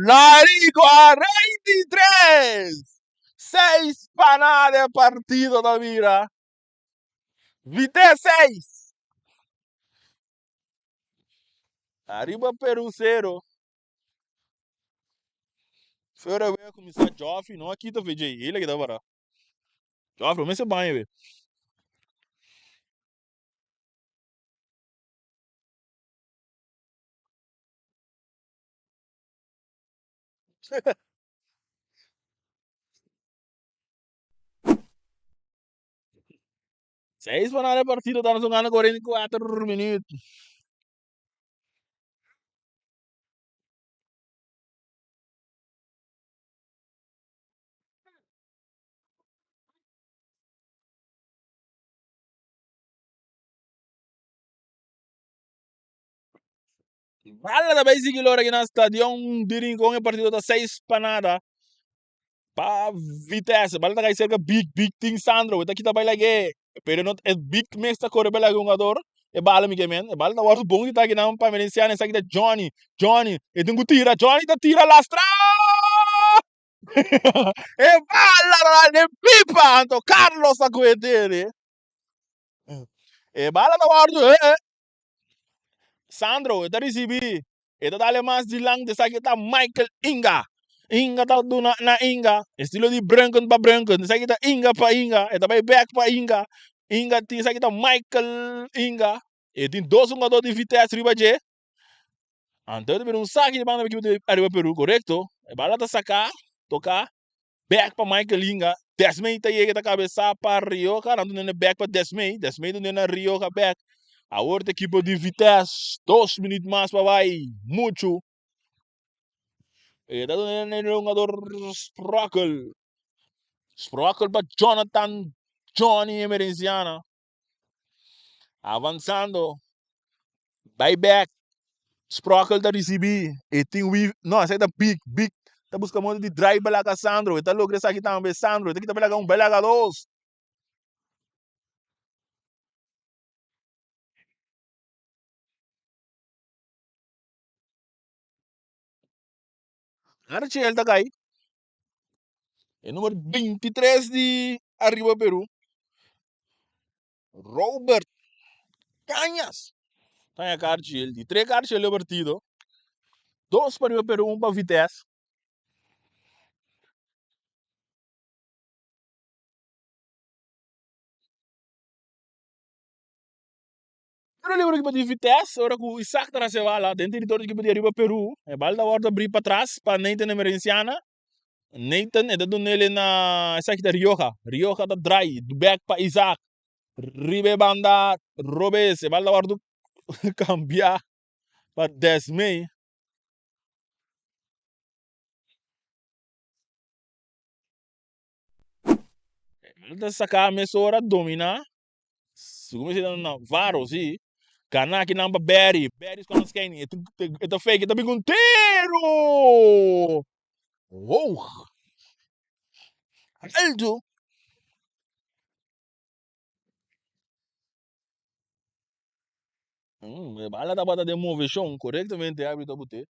[SPEAKER 1] Nari 43, 6 panadas partido da mira, Vitesse 6. Arriba Peru 0. Fora eu ia começar Joffrey, não aqui tá VJ, ele que dá para. Joffrey, mas você banha, velho. Seis para a partida, tá jogando 44 minutos. Vale da base que lora aqui na estadião, Dirincon, a partida tá 6 para nada. Pa Vitesse, vale da cerca big thing Sandro, tá aqui tá baila que, pero não é big mestre corre bela jogador. E bala mi men, e bala da hora bom que tá aqui na para Valenciana, essa aqui tá Johnny, e tengo tira, Johnny tá tira lastra. E balla ne pipa, Anto Carlos a coetere. E balla da hora, Sandro, da recebi. E da dale mais de lang de sakit Michael Inga. Inga tá do na Inga. Estilo de branco para branco. De sakit Inga pa Inga. E também back pa Inga. Inga tem sakit Michael Inga. E tem dois jogadores de Vitesse riba je. Então ele um saque de banda equipe de Arriba Peru, correto? E bala tá sacar, tocar, back para Michael Linga, Desmei tá aí que tá cabeça para Rio, cara, não é back para Desmei não é Rio que back. A outra equipe de Vitesse, 2 minutos mais para vai, muito. E tá dando um jogador Sprockle. Sprockle para Jonathan, Johnny Emerenciana. Avançando, buyback. Sprockle da recebi. E tem o. Não, essa é da big. Tá buscando um monte de drive para Sandro. E tá louco essa aqui também, Sandro. Tem que tá para um belaga dos. Agora tinha ele tá aí. É número 23 de Arriba Peru. Robert Canhas. Tá a cara de ele. De 3 caras ele é partido. 2 para Arriba Peru, 1 para Vitesse. Eu lembro que de Vitesse, agora que o Isaac tá na lá, dentro do território de Arriba Peru. É bala da hora de abrir para trás, para nem ter emergenciana. Nathan é dando nele na. Essa aqui da Rioja. Rioja da dry. Do back para Isaac. Ribe banda. Robes. É bala da hora de cambiar para Desmei. Ele sacar a mesora domina. Segundo se dando varo, sim. Kanaki namba Berry. Berry com os quem. É fake. É também um tiro. Uou. Aldo. Bala da bata de movição. Corretamente, árbitro bote.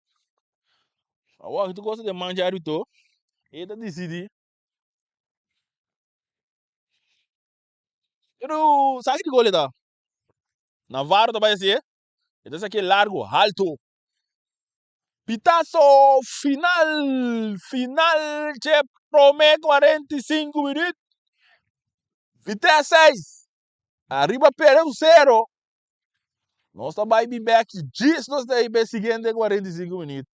[SPEAKER 1] Agora, tu gosta de manjar árbitro. Ele decide. Pero, sabe que gol ele dá? Navarro também assim. Então, aqui largo, alto. Pitazo final. Final de Promé 45 minutos. Vitesse 6. Arriba Peru 0. Nós estamos be back. Diz nós daí para seguinte 45 minutos.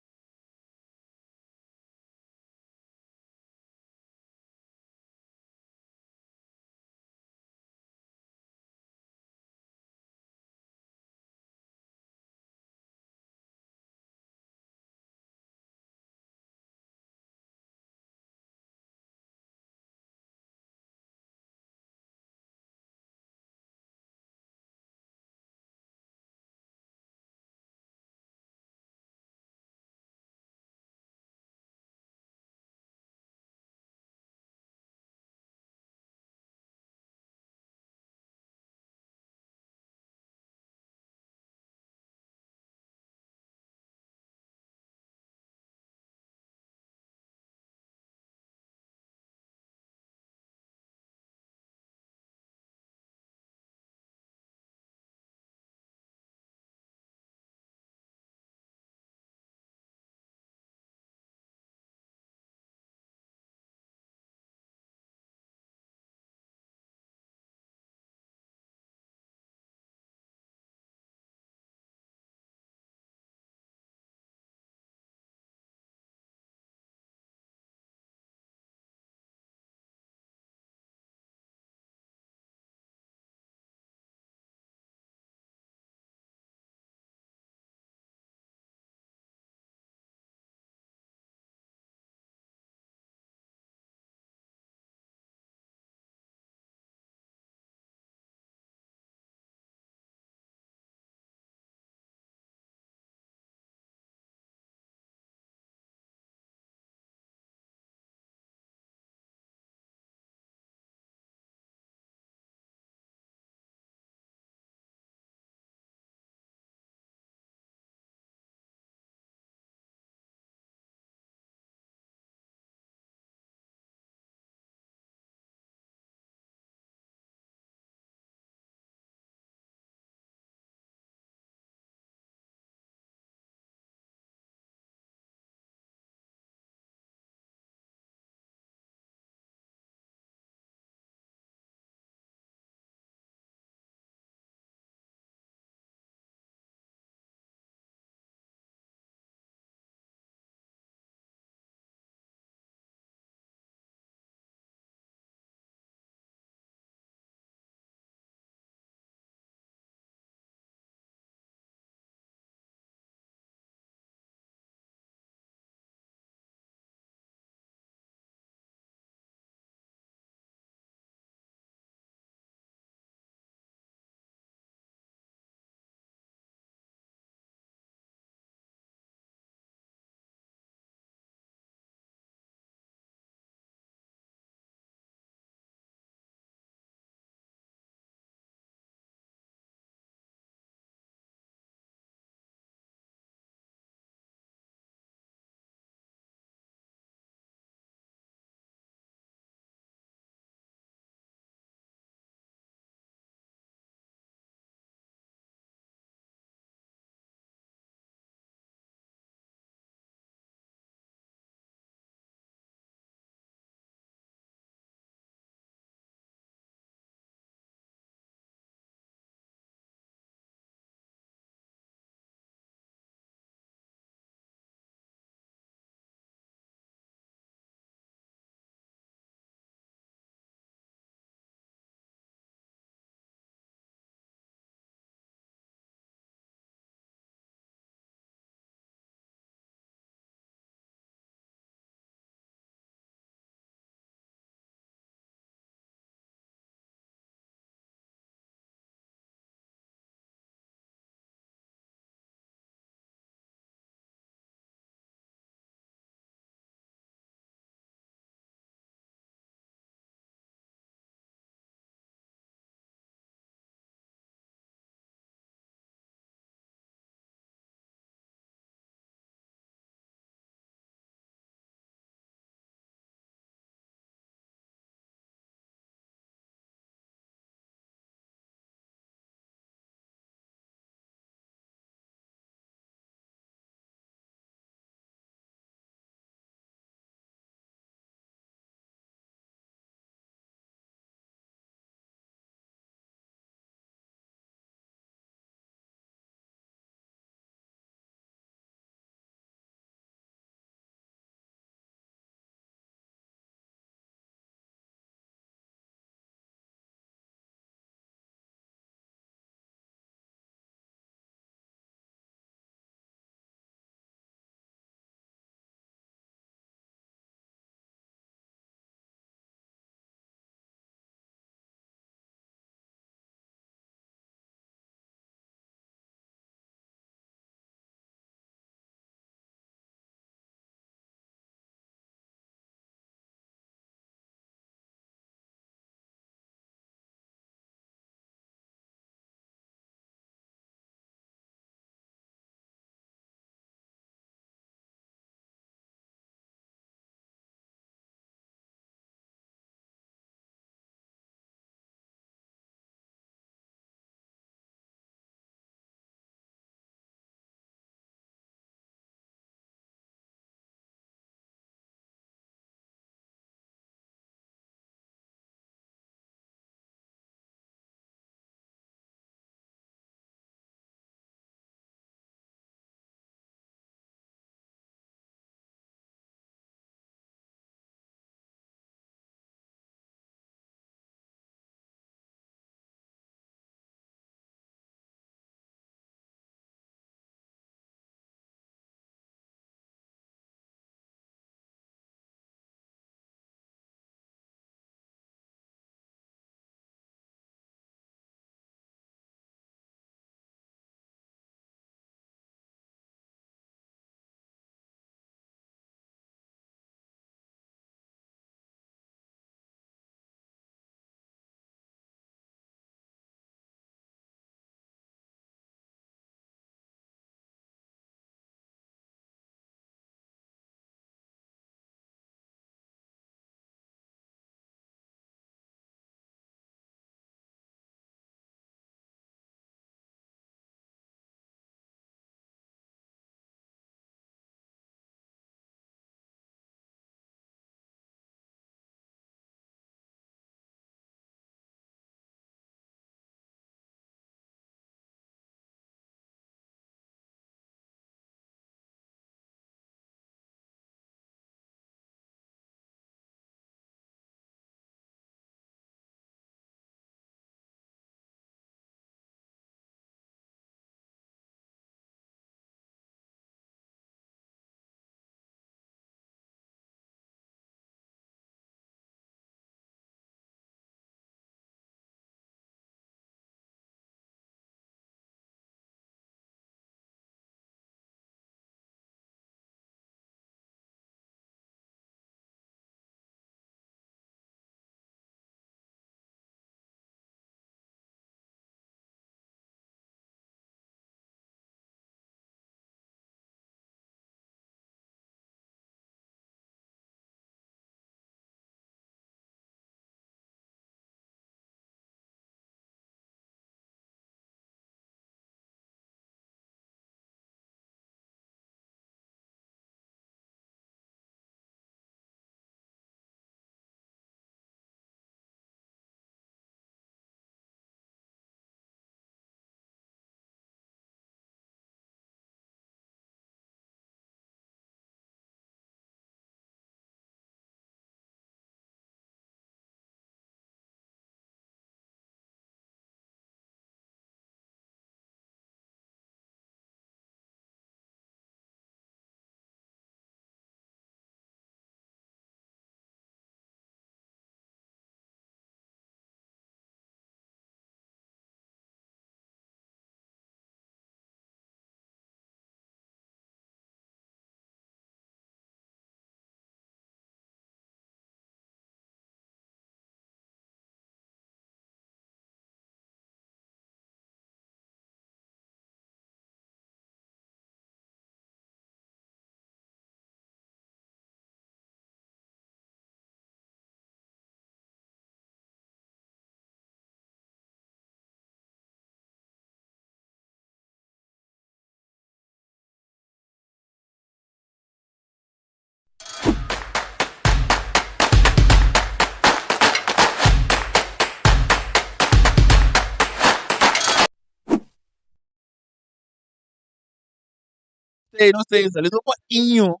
[SPEAKER 1] não sei, salido para inho.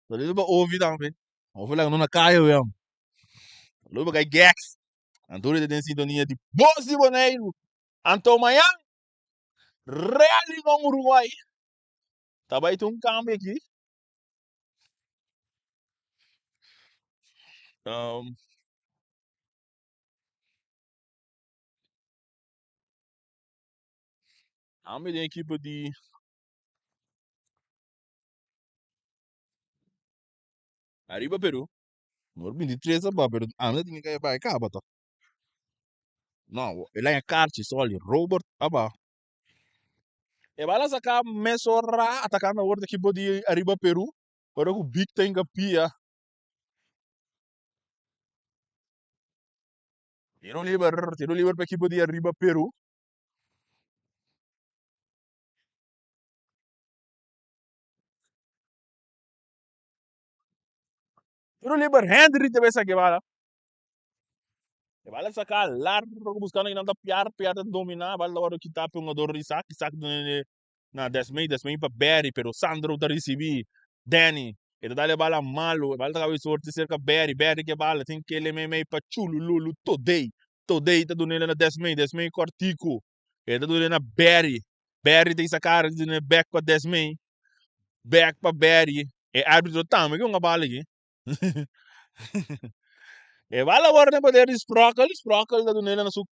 [SPEAKER 1] Salido para ouvir também. Ouvi lá na caia mesmo. Salido para gax. Antônio tem sintonia de Boas de Bonaire. Então amanhã, Real com Uruguai. Tá vai ter um câmbio aqui. Um, a minha equipe de Arriba Peru. Não 23 a pero anda tinha que vai cá, bata. Não, ele é carte só ali, Robert, aba. E vai lá sacar mesora atacando a outra equipe de Arriba Peru. Para o Big tem que pia. Tiro livre para a equipe de Arriba Peru. Tiro livre Henry te vai sacar. Vale sacar largo buscando que não tá piar dominar, vale hora que tá um jogador Isaac na 10 para Berry, pero Sandro tá receber Danny, ele dá bala malo, vale tá sorte cerca Berry que bala, tem que ele meio para chulo lulu todei tá dando na 10 cortico, ele tá dando na Berry tem sacar de back para 10 back para Berry, e árbitro tá, mas que uma bala aqui. E vale agora né poder Sprockle tá dando na sua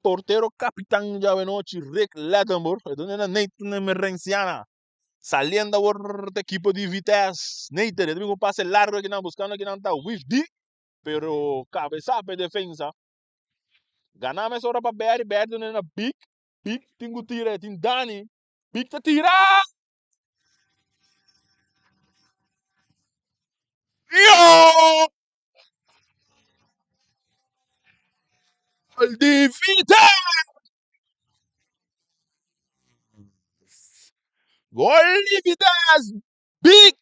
[SPEAKER 1] portero capitán ya noche Rick Lattenburg, donde era Nathan Merenciana, saliendo por el equipo de Vitesse. Nathan, le un pase largo que no buscando que no está with D, pero cabeza de defensa. Ganamos ahora para Berry donde era Big, tengo tira, tem Dani, Big te tira! Yo! Gol de Vitesse! Gol de Vitesse! Big!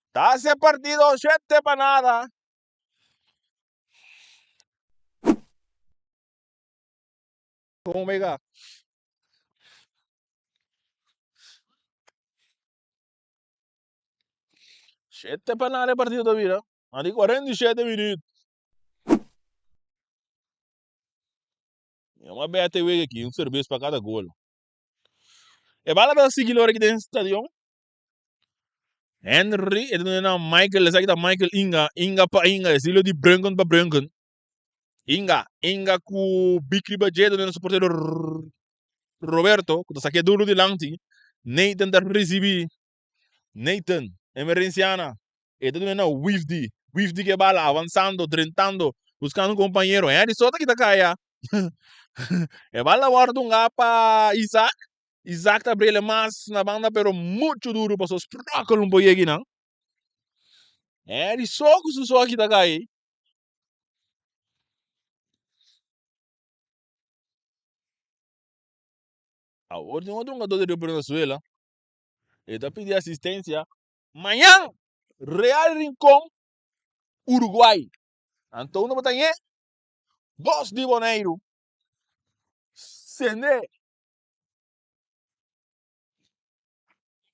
[SPEAKER 1] Está ese partido 7 para nada. Omega. 7 para nada el partido de vida. A 47 minutos. É uma BTW aqui, um serviço para cada gol. E bala para seguir aqui dentro do estádio. Henry, ele não é Michael, esse aqui tá Michael Inga para Inga, estilo de Branco para Branco. Inga com Bicri Bajedo, no suporteiro Roberto, que tá aqui duro de lanti. Nathan da receber. Nathan, emergenciana. Ele não é Wifdi que bala, avançando, trentando, buscando um companheiro. É de solta que tá caia. E bala guarda um para Isaac. Isaac tá brilhando mais na banda, pero muito duro para os próximos um pouquinho aqui, não? É de só que tá aí. A ordem outro jogador de Venezuela, ele tá pedindo assistência. Amanhã, Real Rincón, Uruguai. Então, não botar Boas de Bonaire. Sende.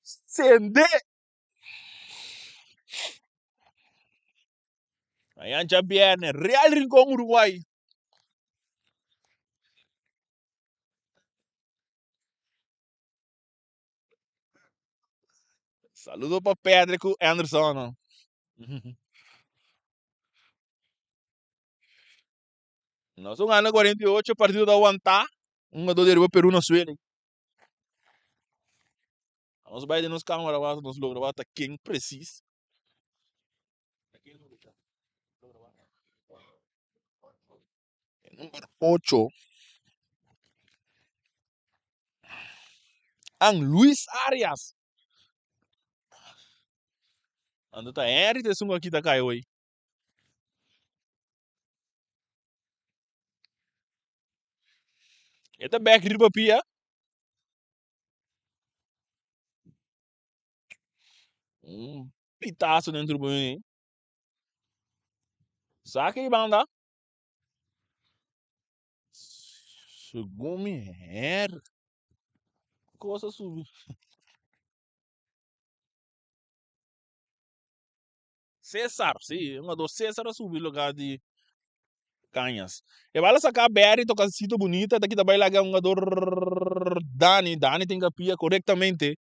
[SPEAKER 1] Sende. Amanhã já viene Real Rincón, Uruguai. Saludo para Pedro Anderson. Nós vamos ganhar 48 partido da aguentar. Um jogador de Peru na Suécia. Nós vai de nos câmera, nós logo vai quem precisa. Número 8. Luis Arias. Ando tá Henry te sungo aqui da caiu aí. Eta back riba pia. Pitaço dentro do banho. Saca aí, banda. Chegou me her. Coisa subir. César, sim, um do César a subir lugar de Canhas. E vai lá sacar BR, toca sítio bonita, daqui também lá um jogador Dani tem que pia corretamente.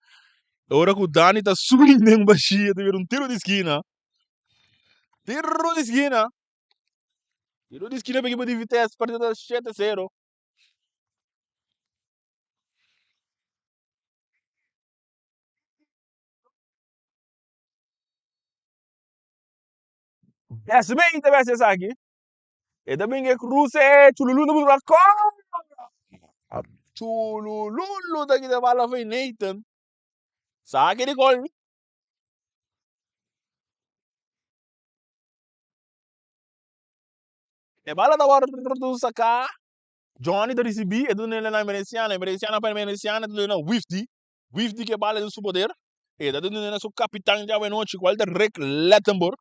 [SPEAKER 1] A hora que o Dani tá subindo em baixia, teve um tiro de esquina. Tiro de esquina. Tiro de esquina para a equipe de Vitesse, partida 7-0. Essa bem, também essa aqui. E também que cruze, chululu no buraco. Chululu daqui da bala foi Nathan. Saque de gol. E bala da hora do sacar. Johnny da recebi, e do nele na Emereciana para Emereciana, do nele Wifty. Wifty que bala do seu poder. E da do nele seu capitão de noite, qual é Rick Lettenborg.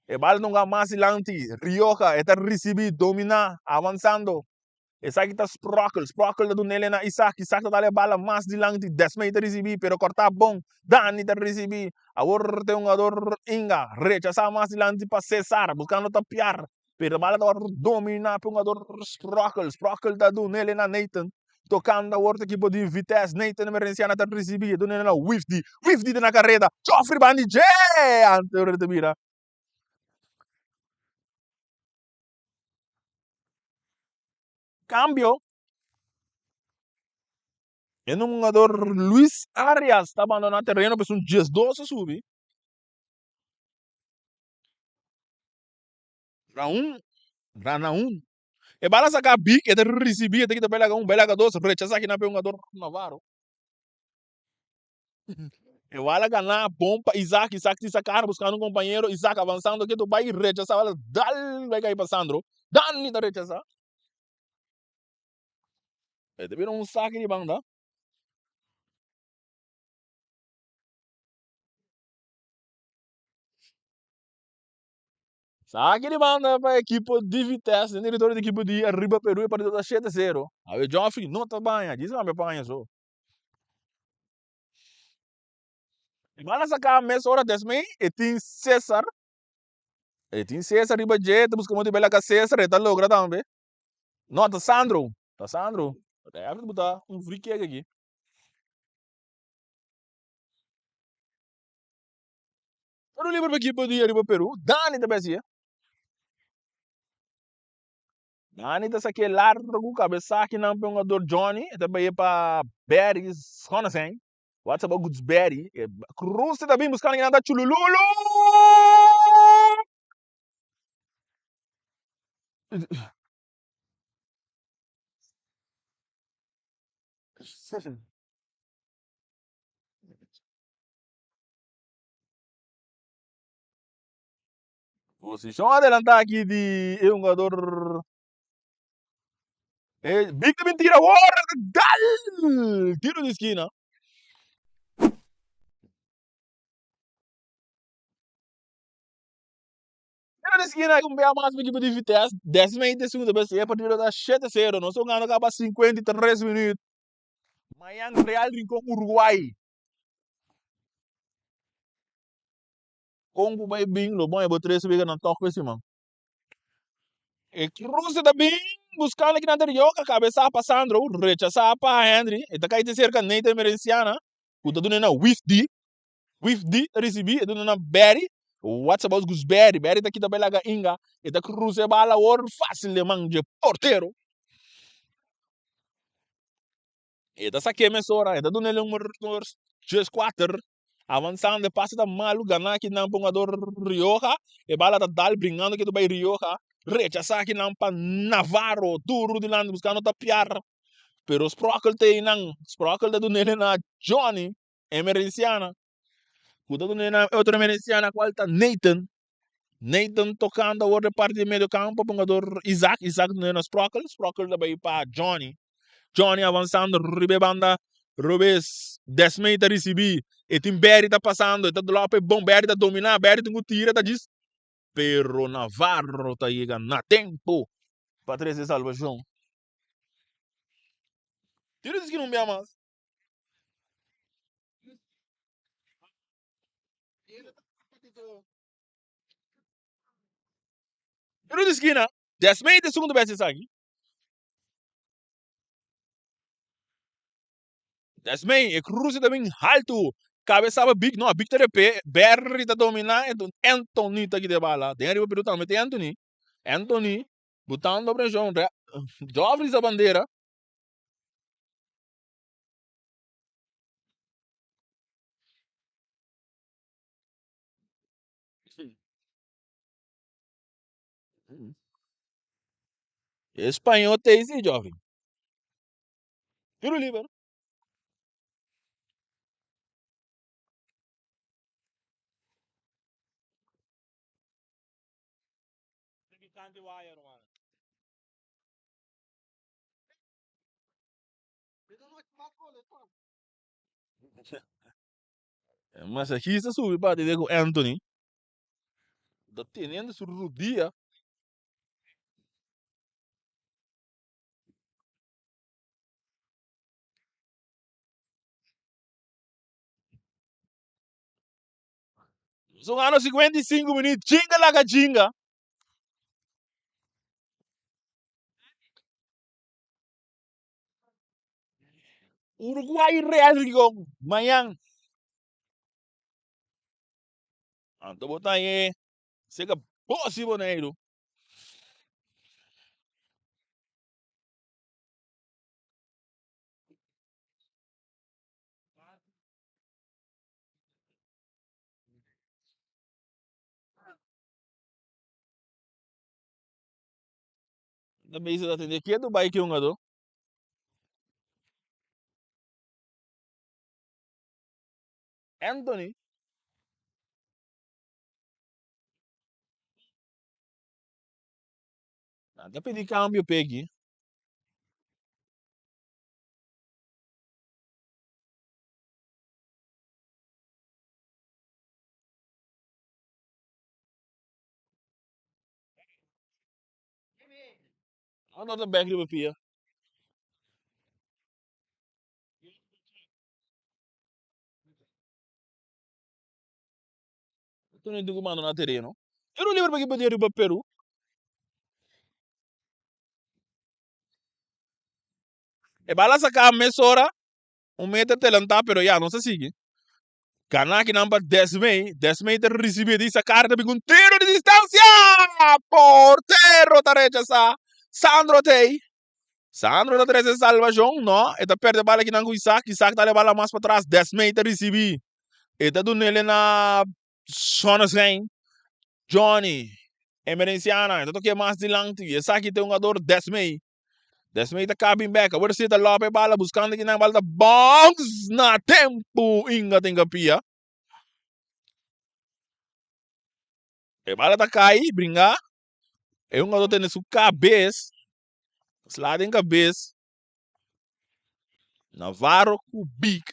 [SPEAKER 1] E bala não há mais lanti. Rioja, está recebi, domina, avançando. Isaac está Sprockle da nele na Isaac está dale bala mais de lanti, 10 metros recebi, pero cortar bom. Dani está recebi. Agora tem um jogador Inga, rechaçar mais de lanti para Cesar, buscando tapiar. Pero bala da domina para um jogador Sprockle da do nele na Nathan. Tocando a outra equipe de Vitesse, Nathan Emerenciana está recebi, do nele na Wifty na carreira, Joffrey Bandije, ante de mira. Cambio. E um jogador Luis Arias está abandonando o terreno para um dias 12 subir. Round 1. E bala sacar big, e de receber, tem que pegar belaga 2, rechazar que não é um jogador Navarro. E bala ganhar bom para Isaac se sacar, buscando um companheiro, Isaac avançando, que tu vai rechazar, vai cair para Sandro. Dani da rechazar. E te viram um saque de banda. Saque de banda para a equipe de Vitesse, diretor da equipe de Arriba Peru e partida 7-0. Aí o Joffrey não tá banha, diz que não banha só. E bala sacar a mesa hora 10 mei, e tem César. E tem César riba jet, busca muito bela com César, e tá logra também. Não, tá Sandro. Tá Sandro. Deve botar um free kick aqui. Para o livro para a equipe de Arriba Peru, Dani da Bessia. Dani tá aqui largo, cabeça aqui não para um jogador Johnny, também para Berry, Honasen. What's about Goods Berry? Cruz também buscando que nada chulululu. Posição adelantar aqui de um jogador. Big também tira, tiro de esquina. Tiro de esquina com bem mais equipe de Vitesse. 10 de segunda vez, a partida da 7-0. Nós estamos ganhando acaba 53 minutos. Miami Real Rincón Uruguai. Congo vai bem, lo bom é botar esse biga na toque esse mano. E Rússia também buscando aqui na anterior, a cabeça passando, rechazar para Henry. E tá caindo cerca nem tem merenciana. O tá dando na Wifd recebi, e dando na Berry. What's about Gusberry? Berry tá aqui também lá Inga. E tá Rússia bala or fácil de manje porteiro. E tá saque emissora, e tá dando um 4 avançando, passa da malu, ganhar aqui na pongador Rioja, e bala da dal, brincando aqui do Bay Rioja, rechazar aqui na Navarro, duro de lado, buscando tapiar. Pero Sprockle tem não, Sprockle da do nele na Johnny, emergenciana. Cuida do nele na outra emergenciana, qual tá Nathan. Nathan tocando a outra parte do meio campo, pongador Isaac do nele na Sprockle da Bay para Johnny avançando, ribe banda, Rubens, 10 metros recebi, e tem Berry tá passando, tá do lado para bom, Berry tá dominar, Berry tem que tirar, tá diz, pero Navarro tá chegando na tempo para trazer salvação. Tira isso que não me amas. Tiro de esquina. Desmei de segundo vez aqui. Desmei, e cruze também alto. Cabeça big, não, big terepe. Berry tá dominar, então Anthony tá aqui de bala. Tem arriba Peru também, tem Anthony. Anthony, botando a pressão. Jovens a bandeira. Espanhol tem esse jovem. Tiro livre. Mas aqui se sube para dizer com Anthony. Tá tendo su dia. São anos 55 minutos. Jinga lá, jinga. Uruguai Real com manhã. Então botar aí. Chega posse, Bonaire. Também se atender aqui é do bike um ador. Anthony. Até pedir câmbio pegue. Another back de pia. Tu não digo mano na terreno. Eu não lembro para que podia ir para Peru. E bala sacar a mesora. Metro telantar, pero ya não se sigue. Kanaki number Desmei. Desmei te recibir essa carta com tiro de distância. Portero tá rechaçar. Sandro Tei. Sandro tá trazendo salvação, não. E tá perde a bala aqui na Isaac. Isaac tá levando a bala mais para trás. Desmei te recibir. E tá dando ele na zona sem. Johnny. Emerenciana. Então que mais de lang. Isaac tem um jogador Desmei. Desmei tá cabin back. Agora você tá lá para bala buscando aqui na bala da box na tempo. Inga tem capia. E bala tá cair, brincar. É um jogador tem sua cabeça. Slide em cabeça. Navarro Kubik.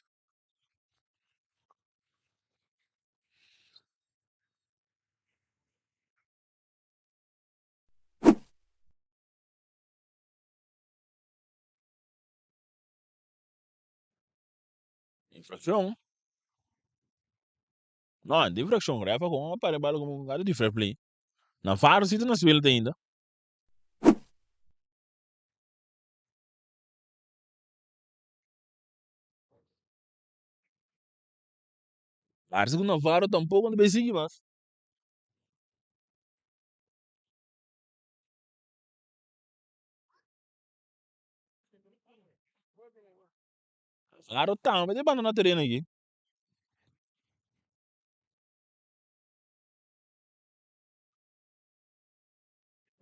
[SPEAKER 1] Infração. Não, de infração. Refa com uma para bala como um cara de fair play. Navarro se na suela ainda. Parece que o Navarro tampouco não vai seguir mais. Navarro tá, mas de abandonar terreno aqui.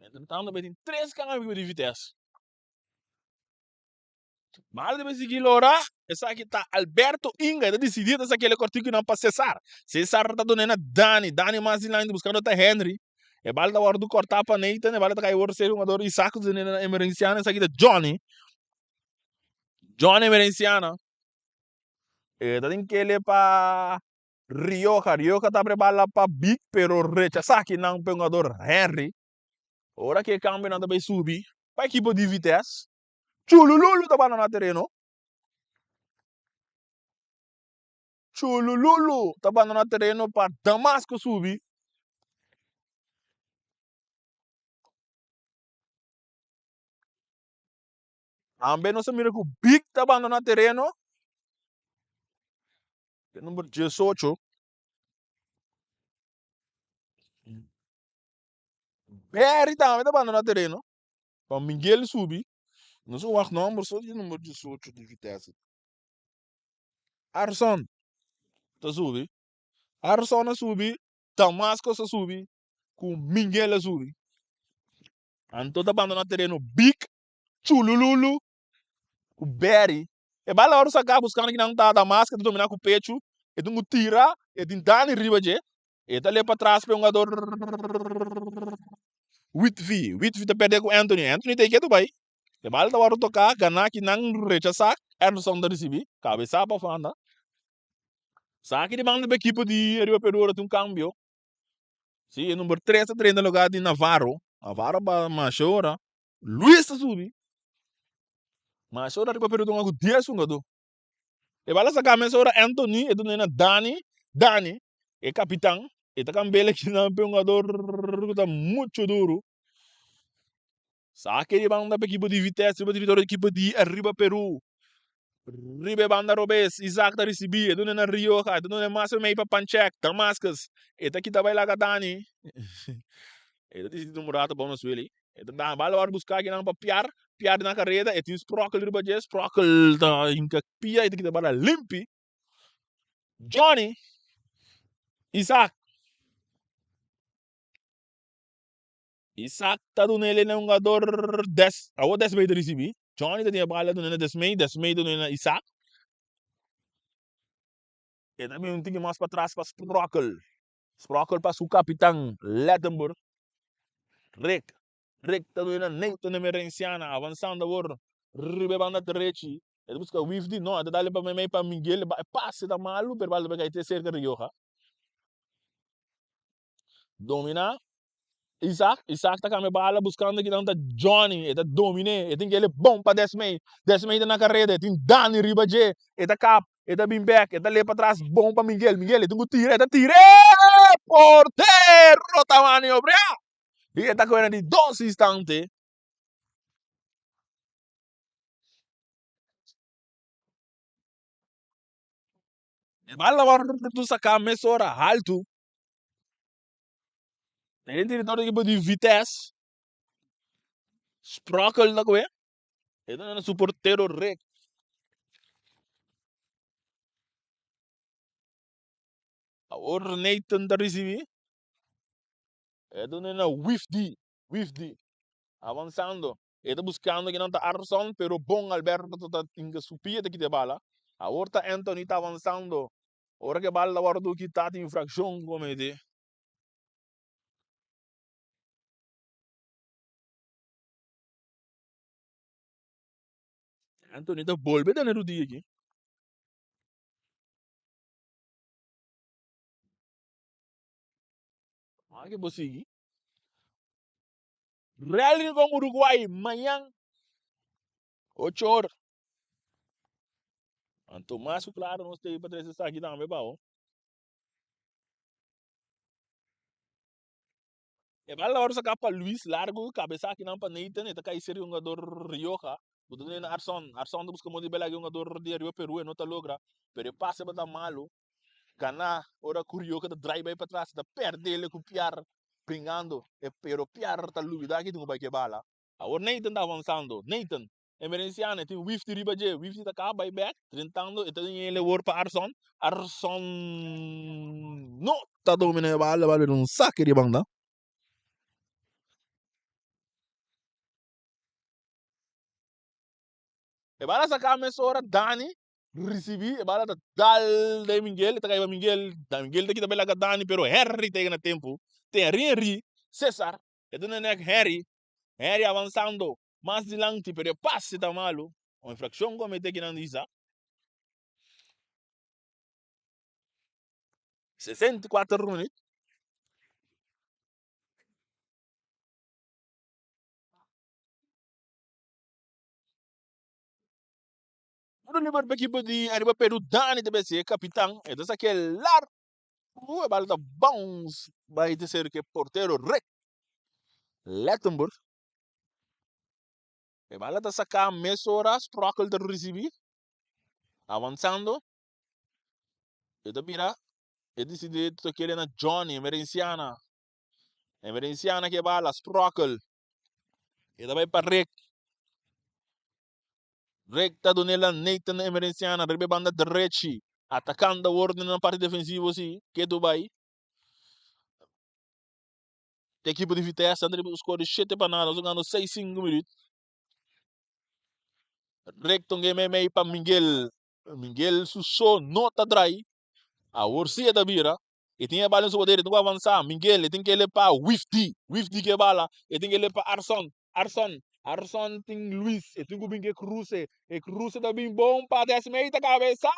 [SPEAKER 1] Entretanto, vai ter 3 câmbios de vitesse. Mas ele vai seguir lá. Essa aqui tá Alberto Inga. Ele decidiu essa aqui ele cortou que não para Cesar. Cesar tá dando a Dani. Dani mais lá buscando até Henry. E bala da hora do cortar para Nathan. E bala da caiu ser um jogador e saco de emergenciana. Essa aqui é Johnny. Johnny emergenciana. E tem que ele para Rioja. Rioja tá preparado para Big, pero rechaça aqui não um jogador Henry. Ora que câmbio não vai subir. Para equipe de Vitesse. Chulululu tá na terreno. Chulululu tá na terreno para Damasco subir. Também não se mira que o Big tá abandonando terreno. Número 18. Berry também tá abandonando terreno. Para Miguel subir. Não sou o número, só de número 18 de Vitesse. Arson tá subir. Arson a subir. Damasco a subir. Com Miguel a subir. Então tá abandonando terreno. Big. Chulululu. O Berry. E bala hora sacar buscando que não tá da máscara, dominar com o pecho. E tu tira. E tu dá em riba de. E tá ali para trás para um jogador. Whitby tá perdendo com Anthony. Anthony tem que ir do Bahia. E bala hora tocar. Ganhar que não rechazar. Anderson da receber. Cabeça para fora. Sabe que manda a equipe de ARRIBA PERU tem um cambio. Sim, o número 3 está treinando no lugar de Navarro. Navarro para Machora. Luiz está subindo. Machora ARRIBA PERU tem um 10 jogador. E bala sa kame ora Anthony, e na Dani, e capitão, e tá cambele que não é um jogador tá muito duro. Sa que ele banda para equipe de Vitesse, para equipe de ARRIBA PERU. Ribe banda Robes, Isaac tá recebi, e na Rioja, e na Massa meio para Panchek, Damascus, e tá aqui tá vai lá Dani. E tá dizendo um rato bom no sueli. E tá dando bala hora buscar que não para piar na carreira, e tem Sprockle riba de Sprockle tá em que pia, e tá aqui tá bala limpi. Johnny, Isaac tá dando ele um jogador 10, a 10 meio de receber. Johnny tinha bala dando 10 meio dando Isaac. E também um tinha mais para trás para Sprockle. Sprockle para o capitão Lettenburg. Rick tá dando Nathan Emerenciana, avançando agora. Ribebanda Trechi. Ele busca o Wifdi, não, tá dando para mim para Miguel, passe da malu, per balde para ter cerca de Rioja. Domina. Isaac tá com a bala buscando que não tá Johnny, ele tá domine, ele tem que ele bom para 10 meio na carreira, tem Dani Ribaje, ele tá cap, ele tá bem back, ele tá ali para trás, bom para Miguel, ele tem que tirar, ele tá tire, porteiro, tá maniobra, e ele tá correndo de 12 instantes. E bala agora tu sacar a mesora, alto, ele tem todo tipo de Vitesse, Sprockle na coisa, ele tá no suporteiro rec. Agora Nathan tá recebendo. Ele tá no Wifdi, avançando. Ele está buscando que não está Arson, pero bom Alberto está em supia de que de bala. Agora está Anthony está avançando. Agora que bala agora do que está em infração como ele. Anthony está volve no dia aqui. Ah, que você Real com Uruguai, amanhã, 8 horas. Anto mais claro, nós temos para trazer aqui também, bom. E bala agora sacar para Luiz largo, cabeça aqui não para Nathan, ele está cair ser um jogador Rioja. Buto na Arson está buscando muito bela um jogador de ARRIBA PERU, não está logra. Pero passa para malo. Gana, ora curioso que drive aí para trás, da perde ele com piar, pringando, e pero piar tá lubida aqui tem que bala. Agora Nathan tá avançando, Nathan, emergenciano, tem Wifty riba de, Wifty tá cá, by back, tentando, e tem ele war para Arson, não, tá dominando a bala, não saque de banda. E bala sacar a mesora, Dani, recebi, e bala tá dal de Miguel, tá caindo Miguel tá aqui também lá Dani, pero Harry tem na tempo, tem Henry, César, e do nenek Harry avançando, mais dilante, pero passe tá malo, uma infração comete que não diz, 64 minutos, o nível da equipe de ARRIBA PERU, Dani deve ser capitão, e dessa que lar, a bola tá bons, vai ser que porteiro Lettenburg, E bala tá sacar mesoras procol de receber, avançando, e da mira, e decide to querer na Johnny, emerenciana que bala, procol, e da vai para recta do nela Nathan emerenciana, rebe banda direita, atacando a ordem na parte defensiva, sim, que do vai, a equipe de Vitesse, André score 7 para nada, jogando 6-5 minutos, recto um game meio para Miguel Susso, nota dry, a Orsia da Bira, e tinha bala no seu poder, não vai avançar, Miguel, tem que ir para Wifty que bala, e tem que ir para Arson tem Luiz, e tem que vir que Cruze, e Cruze tá bem bom para 10 meio da cabeça!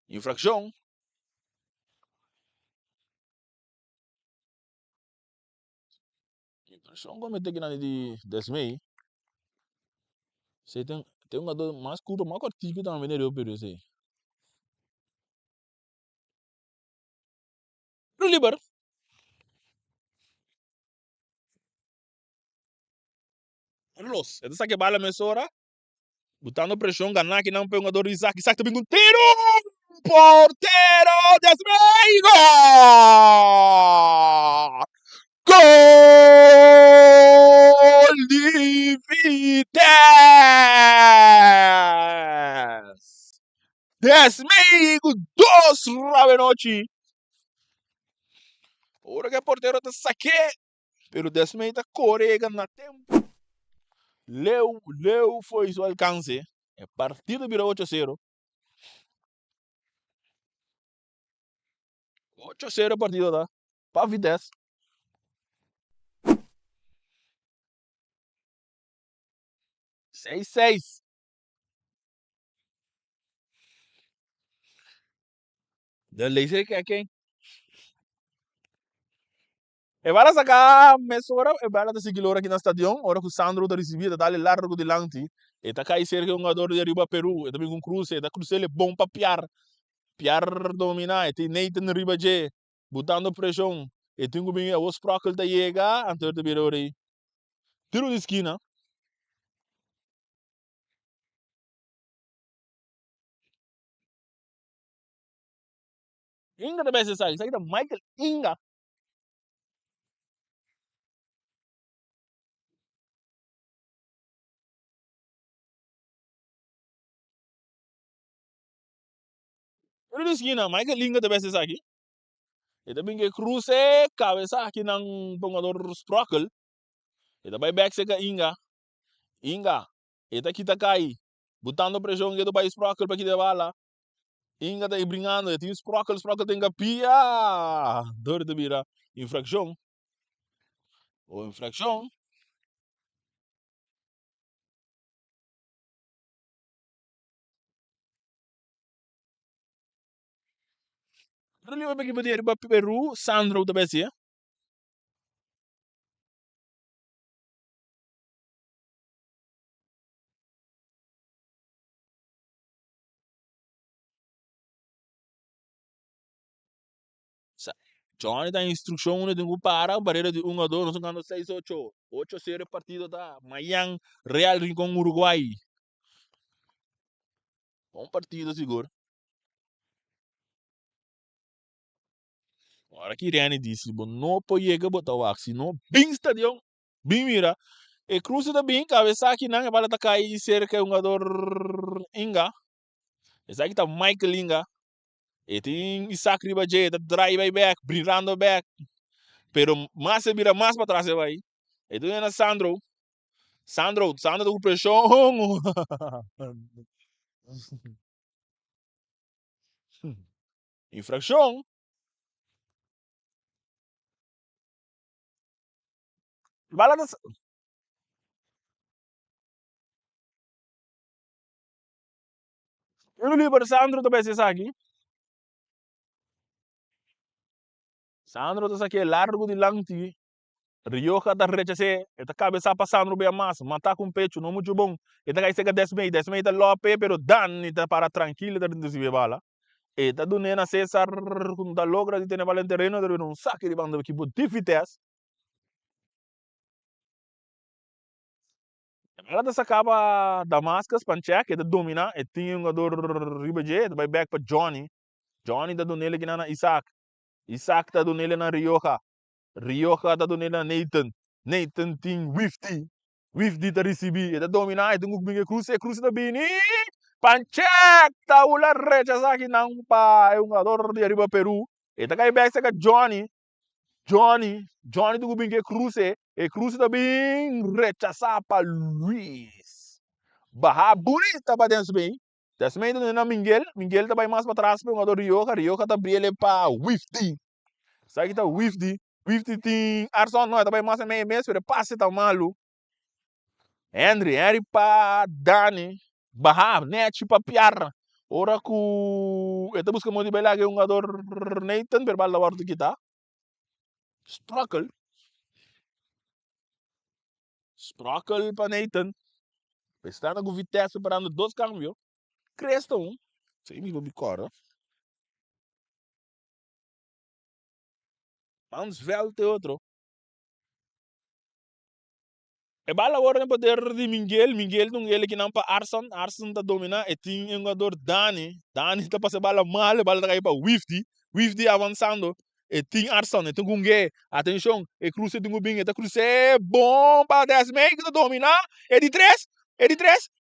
[SPEAKER 1] Infração. Infração como é que de 10 meio, você tem um jogador mais curto, mais cortico também, né, Peru, esse. No Liber, Carlos, essa que bala mesora, botando pressão, ganhar que não pega um jogador Isaac também com tiro! Portero desmeigo! Gol de Vitesse! Desmeigo, 2 Ravenotti! Ora que portero te saque, pero desmeigo tá correga na tempo. Leu foi seu alcance. A partida virou 8-0. 8-0 a partida, tá? Para Vitesse. 6-6. Da Leicester que é quem? E para sacar mesora, e para da seguir aqui no estádio, hora que o Sandro da recebida, dá-lhe largo de lante. E tá cai cerca um jogador de ARRIBA PERU, e também com cruze, e da cruze ele é bom para piar dominar, e tem Nathan Riba J, botando pressão, e tem que os procol da chega, antes de vir aí. Tiro de esquina. Inga também se sai da Michael Inga. Tiro de esquina, Michael Inga também se sai aqui. E também que cruze, cabeça aqui ng pongador procol, e também back se ka Inga, e tá kita cai, botando pressão que do país procol para que de bala. Inga tá brincando, e tem os procol tem que pia, dor de vira, infração, ou infração. Pero lima bagi badi ARRIBA Peru, Sandro também se. Johnny dá instrução, né, tem que parar, barreira de 1-2, nós estamos ganhando 6-8. 8-0 partida da Mayang, Real Rincon, Uruguai. Bom partido, seguro. Agora que Riani disse, não pode chegar a botar o axi, não, bem estadião, bem mira. E cruza da bem, cabeça aqui, não, a bola tá caindo cerca, um jogador Inga. Esse aqui tá Michael Inga. E tem Isaac Ribaje, tá drive back, brilhando back. Pero mais se vira mais para trás, vai. E tu é Sandro com pressão. Infração. Bala da eu não livro Sandro também se aqui. Sandro tá aqui largo de lanti. Rioja da rechace, eta cabeça passando bem mais, matar com pecho, não muito bom. Eta cai chega 10 meio tá lope, pero dan tá para tranquilo da dentro de bala. Eta do nena César, quando tá logra de ter bala em terreno, deve um saque de banda que por Vitesse. Ela tá sacava Damascus, Panchek, ele domina, e tinha um jogador Ribaje, vai back para Johnny. Johnny tá do nele que na Isaac. Isaac tá do nele na Rioja. Rioja tá do nele na Nathan. Nathan tem Wifty. Wifty tá recebi. Ele domina, e tem que cruz tá bem. Panchek tá ula rechaça aqui não pa, é um jogador de Arriba Peru. E tá cai back saca Johnny do que cruze também rechaçar para Luiz. Barra bonita para dentro bem. Desce do na Miguel tá bem mais para trás para o jogador Rioja tá brilha para Wifty. Sabe que tá Wifty tem Arson não, tá bem mais meio mês, para passe tá malu. Henry para Dani. Barra net para Piar. Ora ku eta busca mo di bela que um jogador Nathan verbal da warto kita. Sprakel para Nathan. Está com VITESSE separando 2 câmbios. Cresta um. Sim, me bicora. Vamos ver o outro. E bala agora no poder de Miguel não ele que não para Arson tá domina e tem um jogador Dani tá passando bala tá cair para Wifty avançando e tem Arson, e tem Gungue, atenção, e cruze tem Gubin, e tá cruze bom para 10 meio que tá domina, e de 3, e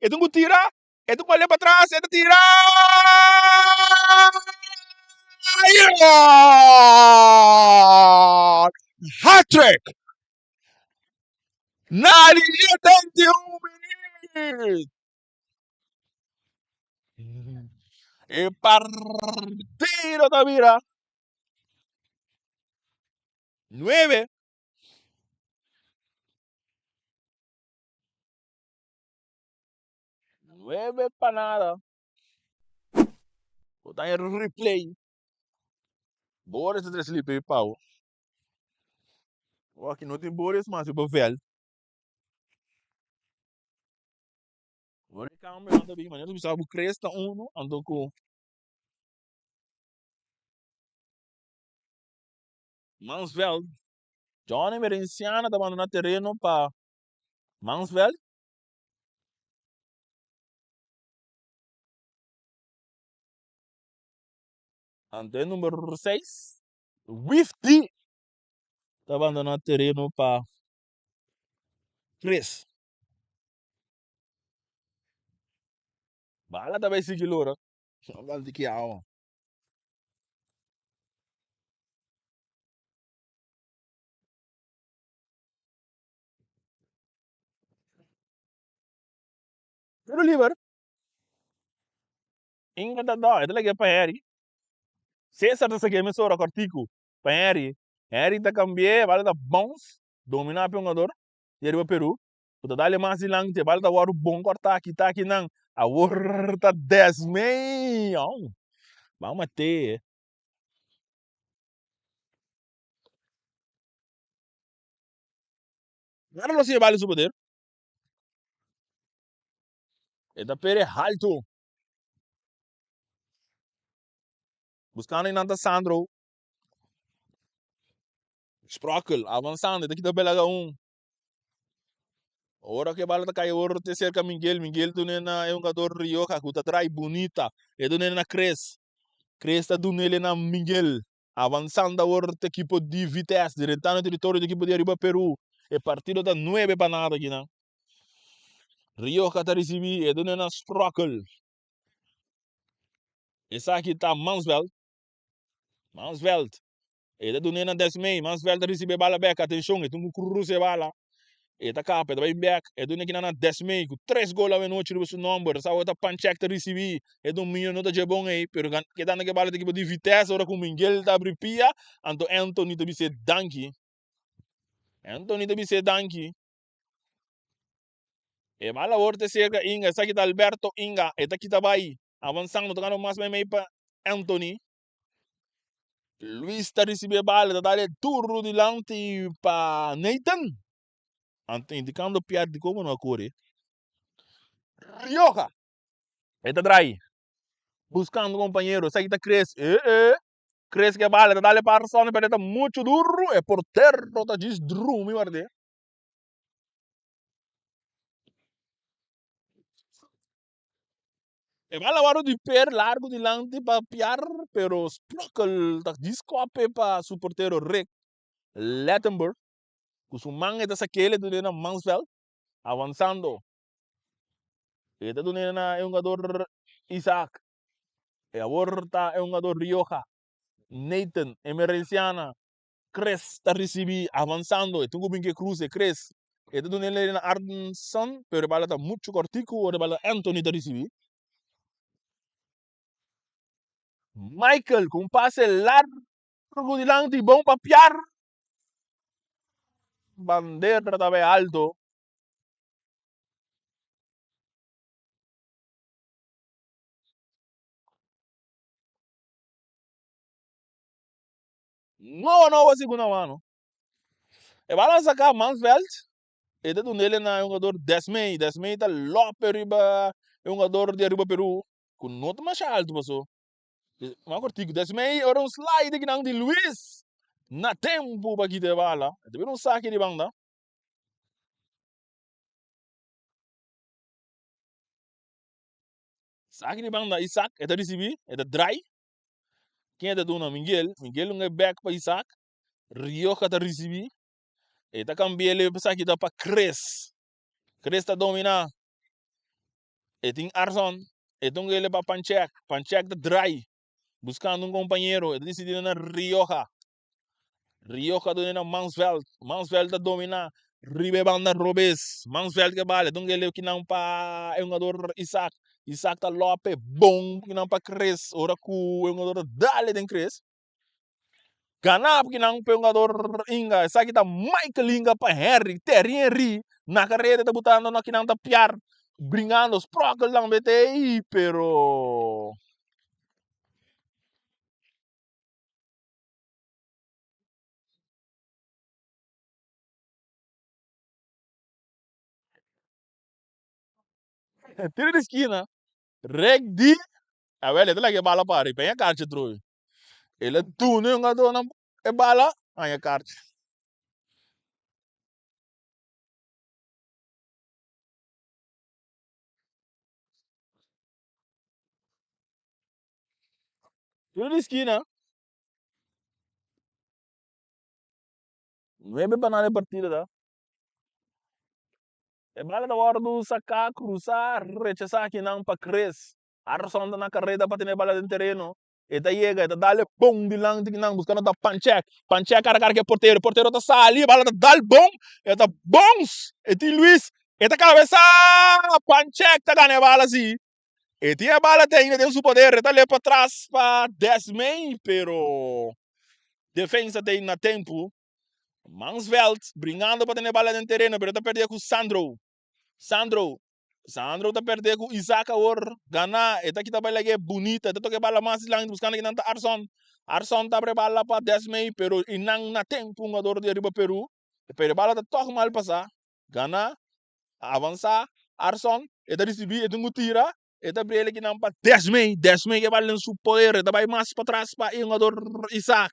[SPEAKER 1] tem que tirar, e tem que olhar para trás, e tá tirar! Hat-trick! Na linha 81 minutos! E partido da vida. 9. 9 para nada. Botar em replay. Boris de sleep pau. Aqui não tem Boris, mas eu vou ver. Vou recalmar anda bem, mas eu precisava cresta um, ando com Mansveld. Johnny Merenciana tá mandando terreno para Mansveld. Ante número 6. Wifty tá mandando terreno para Chris. Bala também seguir loura. Vamos de que aula. Pero liver. Inga da dó, ito lagi pa Harry. César tá seguindo me sora cortico. Pa Harry. Harry tá cambie, vale da bons. Dominar pe jogador. E ele Peru. O total é mais lang, te vale da waru bom cortar aqui tá aqui não. A war tá 10 meio. Vamos ter. Nada não se vale su poder. E da pere alto. Buscando em nada Sandro. Sprakel, avançando, daqui da belaga Ora que bala tá caiu, ora te cerca Miguel tu nena é um jogador Rioja, que tá trai bonita, e tu nena Cres tá do nele na Miguel, avançando ora te equipo de VITESSE, diretando o território do equipo de Arriba Peru, e partido da 9 para nada aqui, não. Rioja tá recebi, e tu nena Sprakel. Essa aqui tá Mansveld, e tu nena Desmei, Mansveld tá recebi bala beca, atenção, e tu cruze bala. E tá capa, tá bem back, e do que na 10 meio, 3 gols a noite no seu número, sa outra pancheck tá recebi, e do minho não tá de bom aí, pero que dá naquela bala de tipo de VITESSE, ora com Miguel tá abrir pia, anto Anthony tá bise danki, e mala orte cerca Inga, sa kita Alberto Inga, e tá kita vai, avançando, tocando mais meio para Anthony, Luiz tá recebi a bala, tá dando turno de lante para Nathan, anto indicando piada de como não ocorre. Rioja, e tá drai. Buscando companheiro, sai da cresce, cresce que vale, dá-lhe para a para tá muito duro, e por terra tá desdrum, me guardei. E bala waro di per largo di lanti pa piar, pero sprokel tak discope pa su portero Rick Lettenberg, com su manga da saquele do na Mansveld, avançando. E tá do na é um jogador Isaac, e agora tá é um jogador Rioja, Nathan, Emerenciana, Cres tá recebi avançando, e tungo binque cruze Cres. E tá do na Ardenson, pero bala tá muito cortico, o bala Anthony tá recebi. Michael com passe largo de lanti bom pa piar, bandeira também alto. Não, segunda mano. E bala sacar Mansveld, e do nele na é um jogador Desmei tá lá periba, é um jogador de Arriba Peru, com nota mais alto passou. Mas cortico, Desmei era um slide que não de Luiz, na tempo para que te bala, também não saque de banda. Saque de banda, Isaac, é da recebi, é da dry, quem é da dona Miguel não é back para Isaac, Rioja tá recebi, e tá cambiando para saque da para Cres tá dominar. E tem Arson, e tem ele para Panchek tá dry, buscando um companheiro, ele decidiu na Rioja do na Mansveld tá dominar, Ribe banda Robes, Mansveld que vale, então ele que não para é um jogador Isaac tá Lope, bom, que não para Cres, ora cu, é um jogador dale tem Cres, ganap que não para um jogador Inga, Isaac tá Michael Inga para Terry Henry, na carreira tá botando na que não tá piar, brincando os procos lá BTI, pero tiro de esquina, reg di, a velha, tá lá que bala para, e a caixa trouxe. Ele é tu, né? Nga doon e bala, ay carte. Tiro de esquina, não é bem banana partida, tá? E bala da hora do sacar, cruzar, rechazar que não para cres. Arson na carreira para ter bala no terreno. E tá chega, tá dale bom de lang que não buscando da pancheck. Pancheck cara que é porteiro tá sali, bala tá dal bom, e tá bons. E tem Luiz, e tá cabeça, pancheck tá ganhando bala assim. E tinha bala tem o seu poder, tá ali para trás para 10 men, pero defesa tem na tempo. Mansveld, brincando para ter bala no terreno, pero tá perdendo com Sandro. Sandro tá perdendo com Isaac agora. Gana, e tá aqui tá bala que é bonita, tá toque bala mais lá, buscando que não tá Arson. Arson tá para bala para 10 men, pero e não na tempo, um jogador de Arriba Peru. Pero bala tá toque mal passar. Gana, avançar, Arson, e tá receber, e tem que tirar. E tá para ele que não para 10 men que bala no seu poder, e tá vai mais para trás para o jogador Isaac.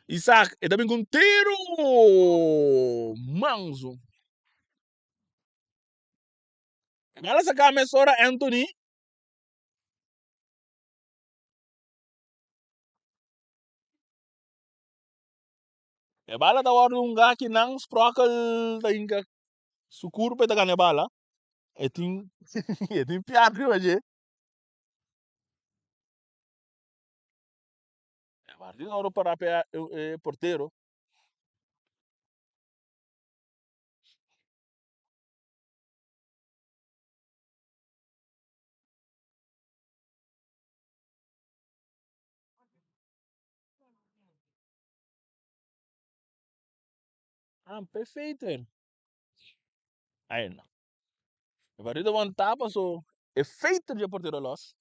[SPEAKER 1] Isaac, e também com tiro manso. Ela saca a mesora Anthony, e bala da hora um gajo que não sprokel da inga sucur pe da bala. E tem e tem piar que hoje. A partir da hora para porteiro. Ah, perfeito. Aí não. A partir da one tapa so efeito de porteiro los.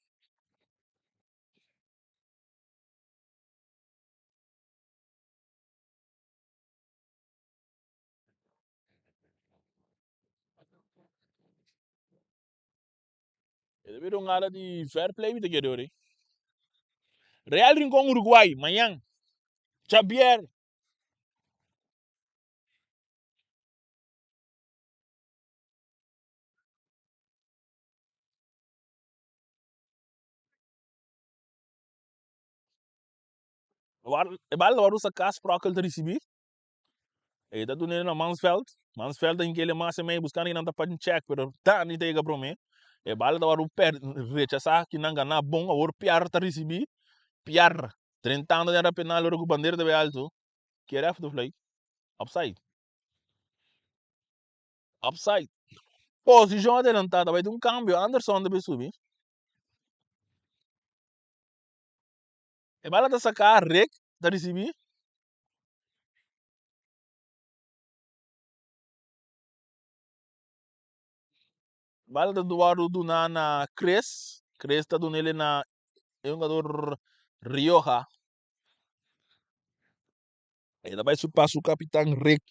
[SPEAKER 1] E deve um ala de fair play de que Real Rincón Uruguai, amanhã. Xavier, E bala waru sa kas prokel te recebi. E da dunele na Mansveld. Mansveld in kele mas me buscando que não tá fazendo check, pero tá ni tega pro me. E bala da waru per rechazar que não gana bom, a waru piar te recebi. Piar. 30 anos era penal, waru bandeira de alto. Que era do play. Upside. Upside. Posição adelantada, vai ter um câmbio. Anderson deve subir. E bala da sacar rec da recebi. Bala da duaru do na Cres. Cres tá do nele na é um jogador Rioja. Ainda vai supar o capitão Rick.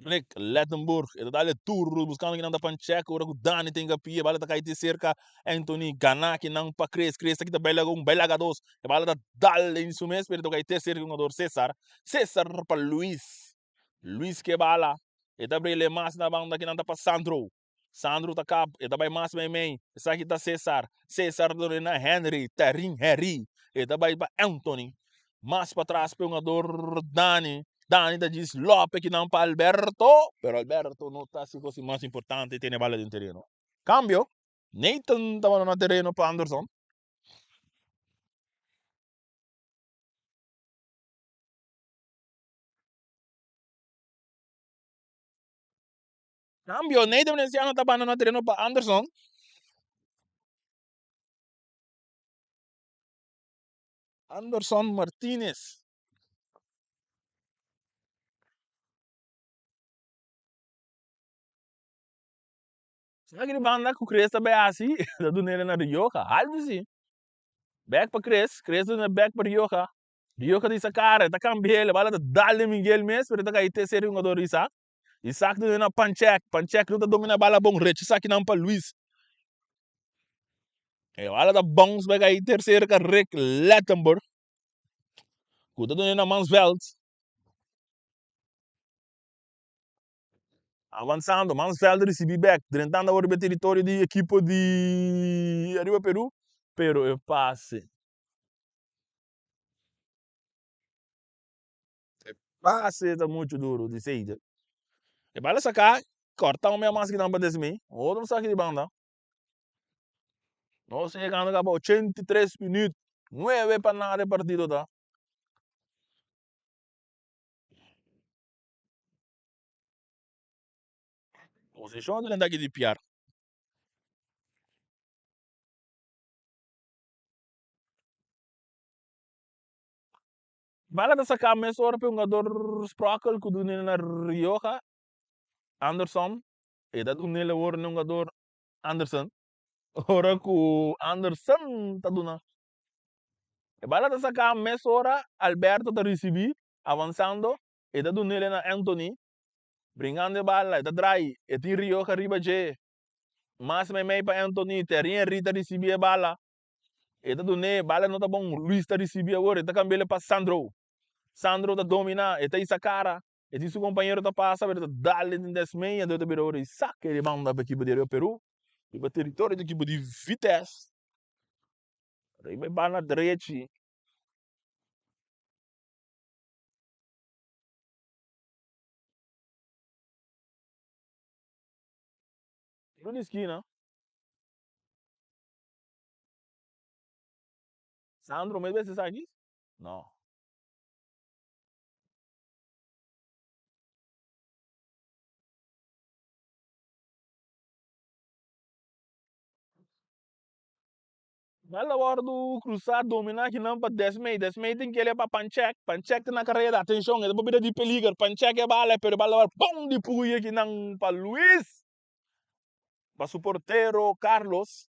[SPEAKER 1] Rick Lettenburg. Ele dá-lhe turro, buscando que não dá para check. Ora, o Dani tem que pia. Bala tá cair cerca. Anthony Gana, que não para Cres. Cres aqui tá bela com bela gados. E bala tá dale em sumés. Pero tá cair cerca com o jogador César. César para Luiz. Luiz que bala. E tá brilhando mais na banda que não dá para Sandro. Sandro tá cá. E tá bem mais bem. Essa aqui tá César. César do na Henry. Terrin Harry. E tá bem para Anthony. Mais para trás para o jogador Dani. Dani da diz Lopes que não para Alberto, pero Alberto não está se fosse mais importante tem bola de terreno. Cambio, Nathan estava no terreno para Anderson. Cambio, Nathan Veneciano estava no terreno para Anderson. Anderson Martinez. Sabe que banda com o Cres também assim, da do nele na Rioja, algo assim. Back para Cres, Cres na back para Rioja. Rioja disse cara, tá cambiando, bala da Dale Miguel mesmo, pero tá cair terceiro jogador Isaac. Isaac do na Panchek não tá domina bala bom, Rech, Isaac não para Luiz. E bala da bons vai cair terceiro com Rick Lettenburg. Cuidado na Mansveld. Avançando, Mansveld recebi back, tentando agora o território de equipe de Arriba Peru, pero eu passe. Passe está muito duro de saída. E bala sacar, cortar o meu mais que não para desmim, outro saque de banda. Nós chegando a 83 minutos, 9 para nada de partido, tá? Posição de tentar aqui de piar. Bala da sacar, mas ora para um jogador Sprockle, que do na Rioja, Anderson, e da do nele ora um jogador Anderson. Ora com Anderson tá dando. E bala da sacar mes ora Alberto tá recebi avançando e tá dando ele na Anthony bringando bala tá drai e tem Rio arriba je mas me para Anthony teria Rita recebi a bala e tá dando bala não tá bom Luiz tá recebi agora tá cambiando para Sandro Sandro tá domina e tá essa cara e tem seu companheiro tá passa tá dale em desmeia do Peru e saque de banda para equipe de Peru e para território da equipe de Vitesse aí vai bala direita. Na esquina. Sandro, mil vezes aqui? Não. Nella hora do cruzar, dominar que não para 10 meio. 10 meio tem que ir para Panchek. Panchek tem na carreira, atenção, é bobida de peligro. Panchek é bala, pero bala hora, pum, de puia que não para Luiz. Para o porteiro, Carlos.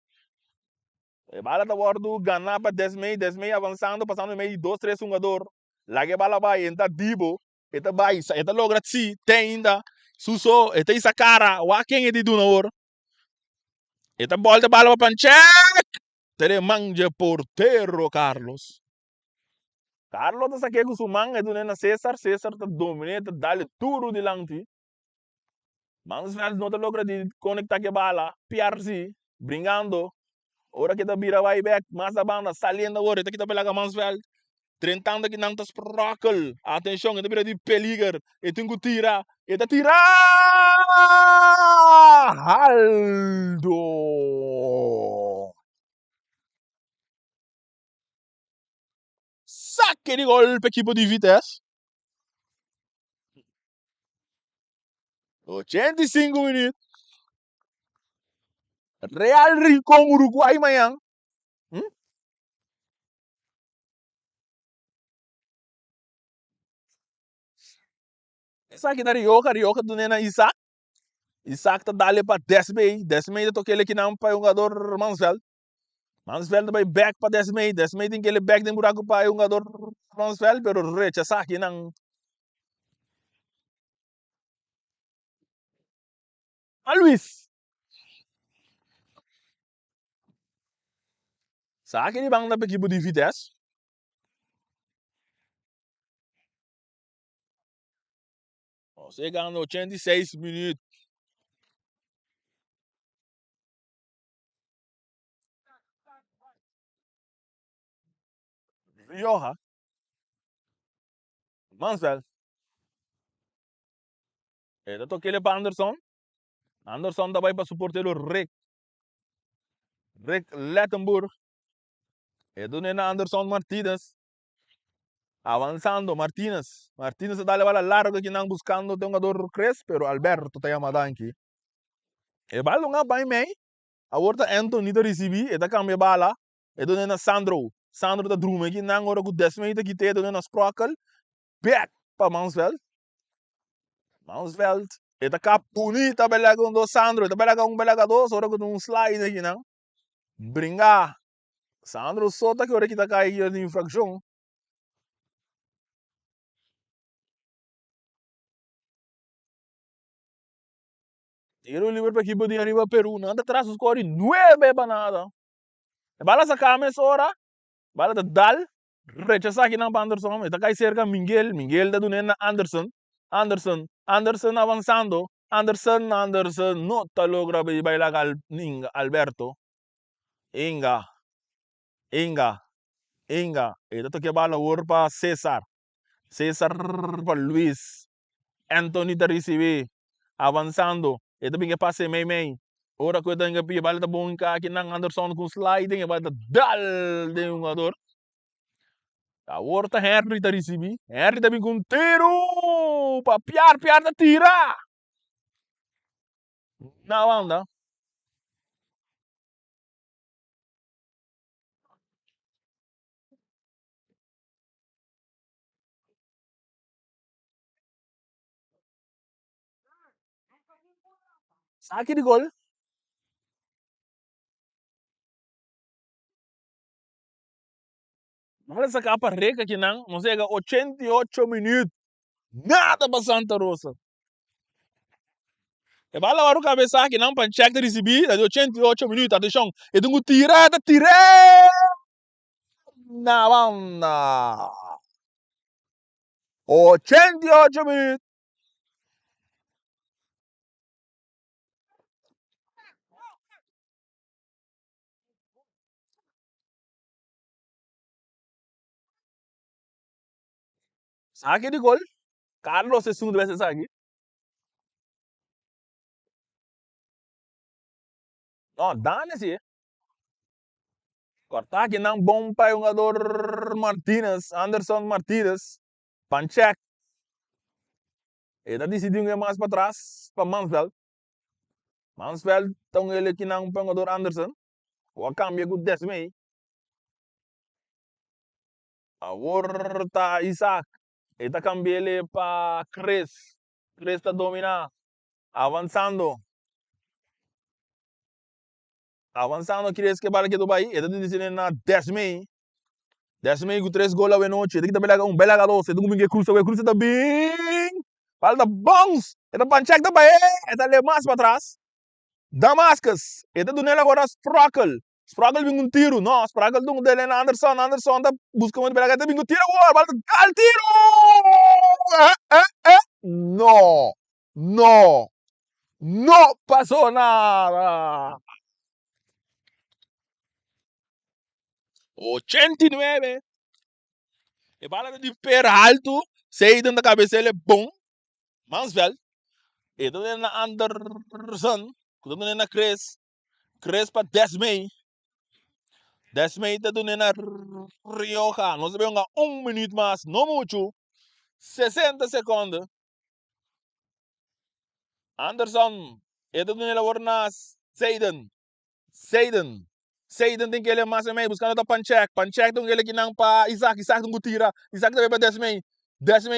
[SPEAKER 1] E bala da hora do ganhar para 10 meio avançando, passando meio 2, 3 jogador. Lá que bala vai, entra Dibo. Eta vai, eta logra si, tem ainda. Suso, eta essa cara, o quem é de do na hora. Eta bola para Panchek. Tere manja porteiro, Carlos. Carlos tá saque com o manga do Nena César, César tá dominando, dá-lhe tudo de lanti. Mas não tá logra de conectar que bala, PRC, brincando. Ora kita bira vai back, mas a banda saliendo agora, kita pelaga Mansveld, tentando que não tá sprakel. Atenção, kita bira de peliger, e tem que tirar, e tá tirar! Aldo! Saque de gol para equipo de Vitesse. 85 minutos. Real Rincón, Uruguai, amanhã. Sabe que na Rioca do Nena Isaac. Isaac tá dali para 10 meio. 10 meio toque ele que não para o jogador Mansveld. Mansveld vai back para 10 meio. 10 meio tem que ele back de buraco para o jogador Mansveld. Pero recha saque não. A Luiz. Saque de banda para equipe de Vitesse. Chegando 86 minutos. Rioja. Mansveld. Ele toque ele para Anderson. Anderson também para suportar o Rick Lettenburg. Ele Nena Anderson Martínez. Avanzando, Martínez. Martínez dá a larga que não buscando o jogador Cres, pero Alberto está chamado aqui. E bala nga bem meio. A outra Anthony da recebi, e da cambia bala. E do Nena Sandro. Sandro da drume que não agora com 10 meio que te do Nena Sprakel. Back para Mansveld. Mansveld. E da cap bonita bela com do Sandro. E da bela com bela dos, ora com um slide aqui não. Brincar. Sandro solta que ora que tá caindo de infração. Tiro livre para equipe de Arriba Peru. Nada atrás os cores 9 para nada. E bala sa cames ora. Bala da dal. Rechaza aqui na Anderson. Está cai cerca Miguel. Miguel da Dunena Anderson. Anderson avançando. Anderson. No te logra bailar Alberto. Inga. Ito to que bala para César. César para Luis. Anthony da recibe. Avançando. Ito bem que passe meio. Ora ko ito nga pi bala ta bong ka kinang Anderson kung sliding e bala dal de um jogador. A outra Henry ta recebi. Henry também com tiro para piar da tira. Na banda. Saque de gol. Vamos sacar para Reca aqui não. Não chega 88 minutos. Nada para Santa Rosa. E bala agora o cabeça aqui não para check de receber. 88 minutos. Atenção. E tenho tirada. Na banda. 88 minutos. Saque de gol. Carlos é segundo vezes aqui. Não, dane-se. Cortar aqui não bom para o jogador Martínez. Anderson Martínez. Pancheck. Ele decidiu ir mais para trás. Para Mansveld. Mansveld. Então ele aqui não para o jogador Anderson. O cambio com 10 meio. Agora está Isaac. Ele está cambiando ele para Cres. Cres está dominando. Avançando. Cres que bala aqui do Bahia. Ele está decidindo na 10 meio. 10 meio com 3 gols à noite. Ele está bela garoto. Ele está cruz está bem. Falta bons. Ele está pancheck da Bahia. Ele está ali mais para trás. Damascus. Ele está dando agora Sprakel. Sprakel vem um tiro. Não, Sprakel do dele na Anderson. Anderson tá buscando bela gata. Vem um tiro agora. Falta al tiro. No. No pasó nada. 89. E bala de per alto. Seiden da cabeça ele é bom. Mansveld. E dan na Anderson. Dan na Chris. Chris para 10 mei. 10 mei da na Rioja. Nós sabemos minuto mais. Não muito. 60 segundos. Anderson. E dan na Warnas. Seiden tem que ele mais meio buscando da Panchek tem ele que não para Isaac não tira Isaac também para 10 mei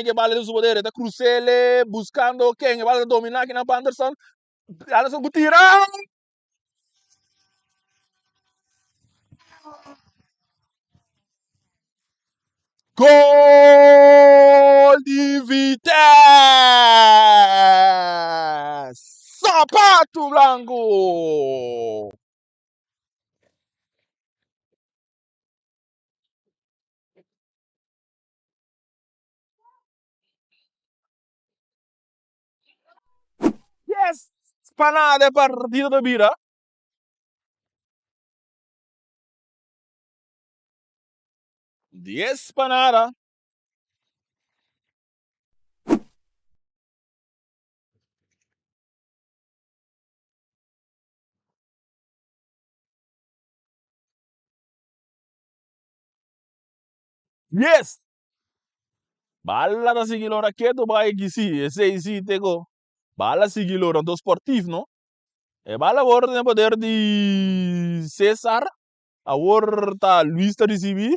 [SPEAKER 1] que bala do poder da Crucele buscando quem bala dominar que não para Anderson tira gol de Vitesse sapato branco. Yes, panada partida da Bira. Yes, panada. Yes. Bala da sigilora quieto vai que sim, esse tego. Bala sigilora do esportivo, não? E bala agora tem poder de César, agora tá Luiz tá receber,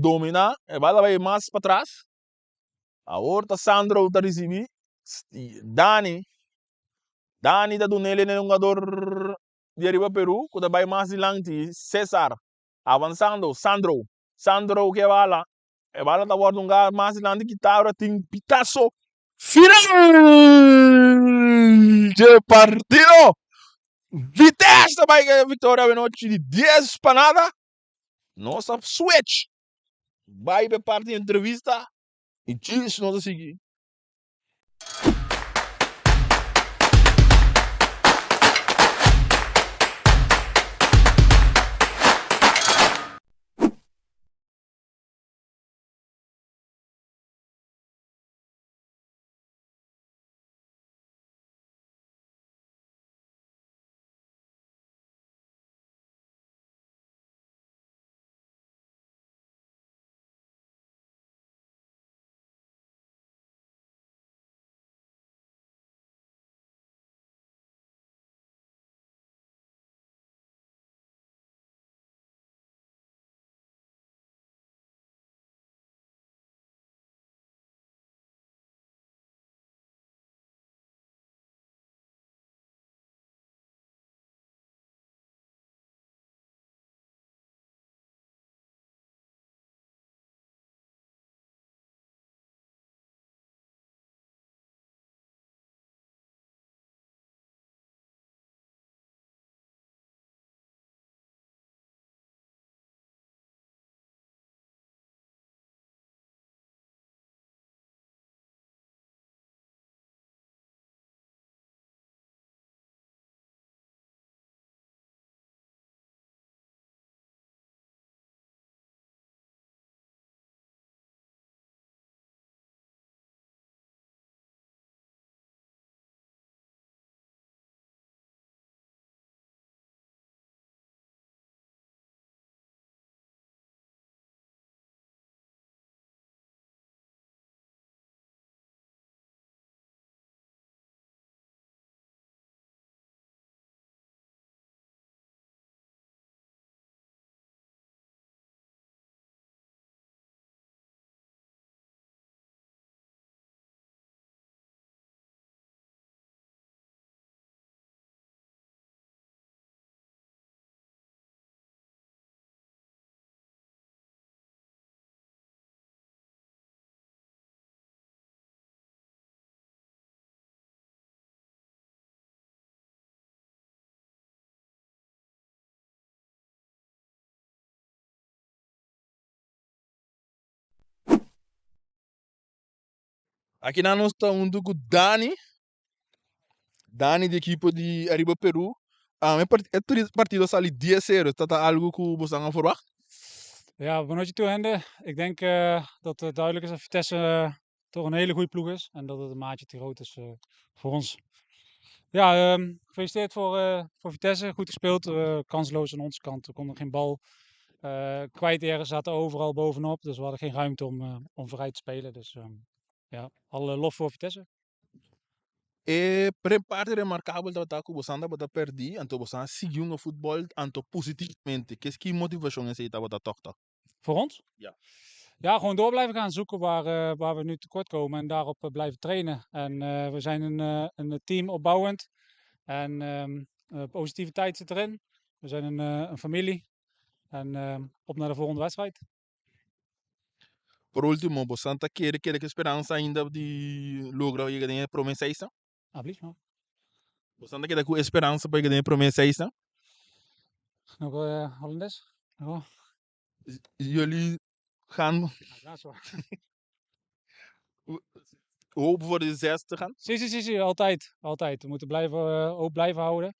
[SPEAKER 1] dominar, e bala vai mais para trás. Agora tá Sandro tá receber, Dani tá do nele né jogador de Arriba Peru, que vai mais adiante, César, avançando, Sandro que bala, e bala tá agora um lugar mais adiante que tá agora tem Pitaço. Final de partido. Vitesse vai ganhar a vitória a noite de 10 para nada. Nossa switch. Vai para parte de entrevista e diz nós a seguir. Aqui na nós está com Dani da equipe de Arriba Peru. Het partido sali 10-0. Is dat algo que você aan verwacht?
[SPEAKER 2] Ja, vanuit toe Hende. Ik denk dat het duidelijk is dat Vitesse toch een hele goede ploeg is. En dat het een maatje te groot is voor ons. Ja, gefeliciteerd voor Vitesse. Goed gespeeld. Kansloos aan onze kant. We konden geen bal kwijt. Ergens zaten overal bovenop. Dus we hadden geen ruimte om vrij te spelen. Dus ja, alle lof voor Vitesse.
[SPEAKER 1] Parte remarcável dat aku bosanda bota perdi, anto bosanda seguiu o futebol anto positivamente. Que motivação é essa bota toch?
[SPEAKER 2] Voor ons?
[SPEAKER 1] Ja.
[SPEAKER 2] Ja, gewoon door blijven gaan zoeken waar we nu tekort komen en daarop blijven trainen. En we zijn een team opbouwend en positiviteit zit erin. We zijn een familie en op naar de volgende wedstrijd.
[SPEAKER 1] Por último, bosanda quer que esperança ainda de lograr a promessa essa?
[SPEAKER 2] Alsjeblieft, man.
[SPEAKER 1] Bosanda quer com esperança para ganhar promessa essa?
[SPEAKER 2] Nog Hollandes? Oh.
[SPEAKER 1] Jullie gaan
[SPEAKER 2] Ja, zo.
[SPEAKER 1] hopen voor de zesde gaan?
[SPEAKER 2] Zie, altijd. Altijd. We moeten hoop blijven houden.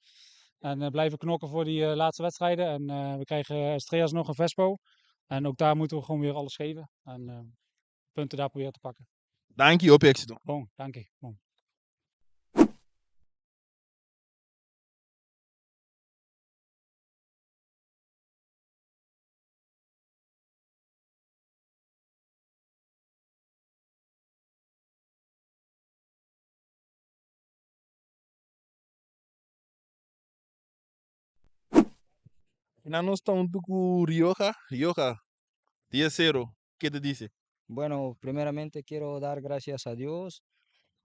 [SPEAKER 2] En blijven knokken voor die laatste wedstrijden. En we krijgen Streas nog een Vespo. En ook daar moeten we gewoon weer alles geven. En punten daar proberen te pakken.
[SPEAKER 1] Dank je, op éxito.
[SPEAKER 2] Bom, dank je. Bom.
[SPEAKER 1] Na nós estamos com Rioja. Rioja, 10-0. ¿Qué te dice?
[SPEAKER 3] Bueno, primeramente quiero dar gracias a Dios,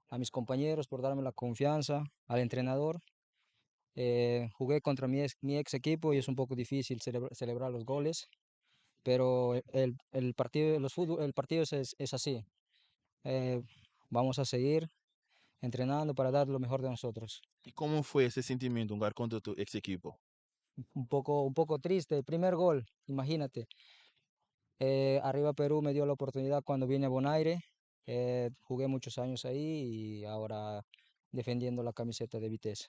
[SPEAKER 3] a mis compañeros por darme la confianza, al entrenador. Jugué contra mi ex equipo y es un poco difícil celebrar los goles, pero el partido, el partido es así. Eh, Vamos a seguir entrenando para dar lo mejor de nosotros.
[SPEAKER 1] ¿Y cómo fue ese sentimiento jugar contra tu ex equipo?
[SPEAKER 3] Un poco triste, el primer gol, imagínate. Arriba Perú me dio la oportunidad cuando vine a Bonaire. Jugué muchos años ahí y ahora defendiendo la camiseta de VITESSE.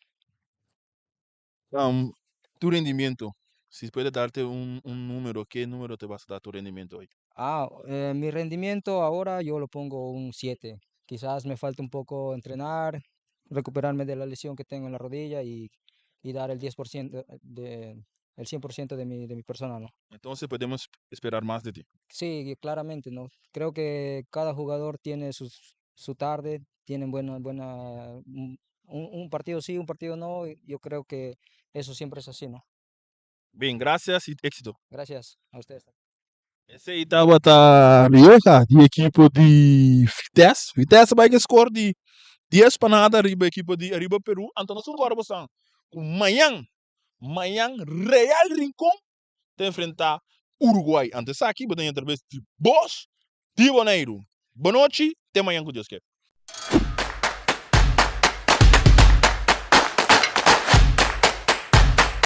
[SPEAKER 1] Tu rendimiento, si puedes darte un número, ¿qué número te vas a dar tu rendimiento hoy?
[SPEAKER 3] Mi rendimiento ahora yo lo pongo un 7. Quizás me falta un poco entrenar, recuperarme de la lesión que tengo en la rodilla y dar el 10% el 100% de mi persona, ¿no?
[SPEAKER 1] Entonces podemos esperar más de ti.
[SPEAKER 3] Sí, claramente, ¿no? Creo que cada jugador tiene su tarde, tienen un partido sí, un partido no. Y yo creo que eso siempre es así, ¿no?
[SPEAKER 1] Bien, gracias y éxito.
[SPEAKER 3] Gracias a ustedes.
[SPEAKER 1] Esse aí estava a Rioja, de equipe de Vitesse. Vitesse vai que score de 10 para nada, a equipe de ARRIBA Peru. Então nós agora vamos com manhã Real Rincón te enfrentar Uruguai. Antes aqui, vou ter entrevista de Boss de Bonaire. Boa noite, até amanhã com Deus quer.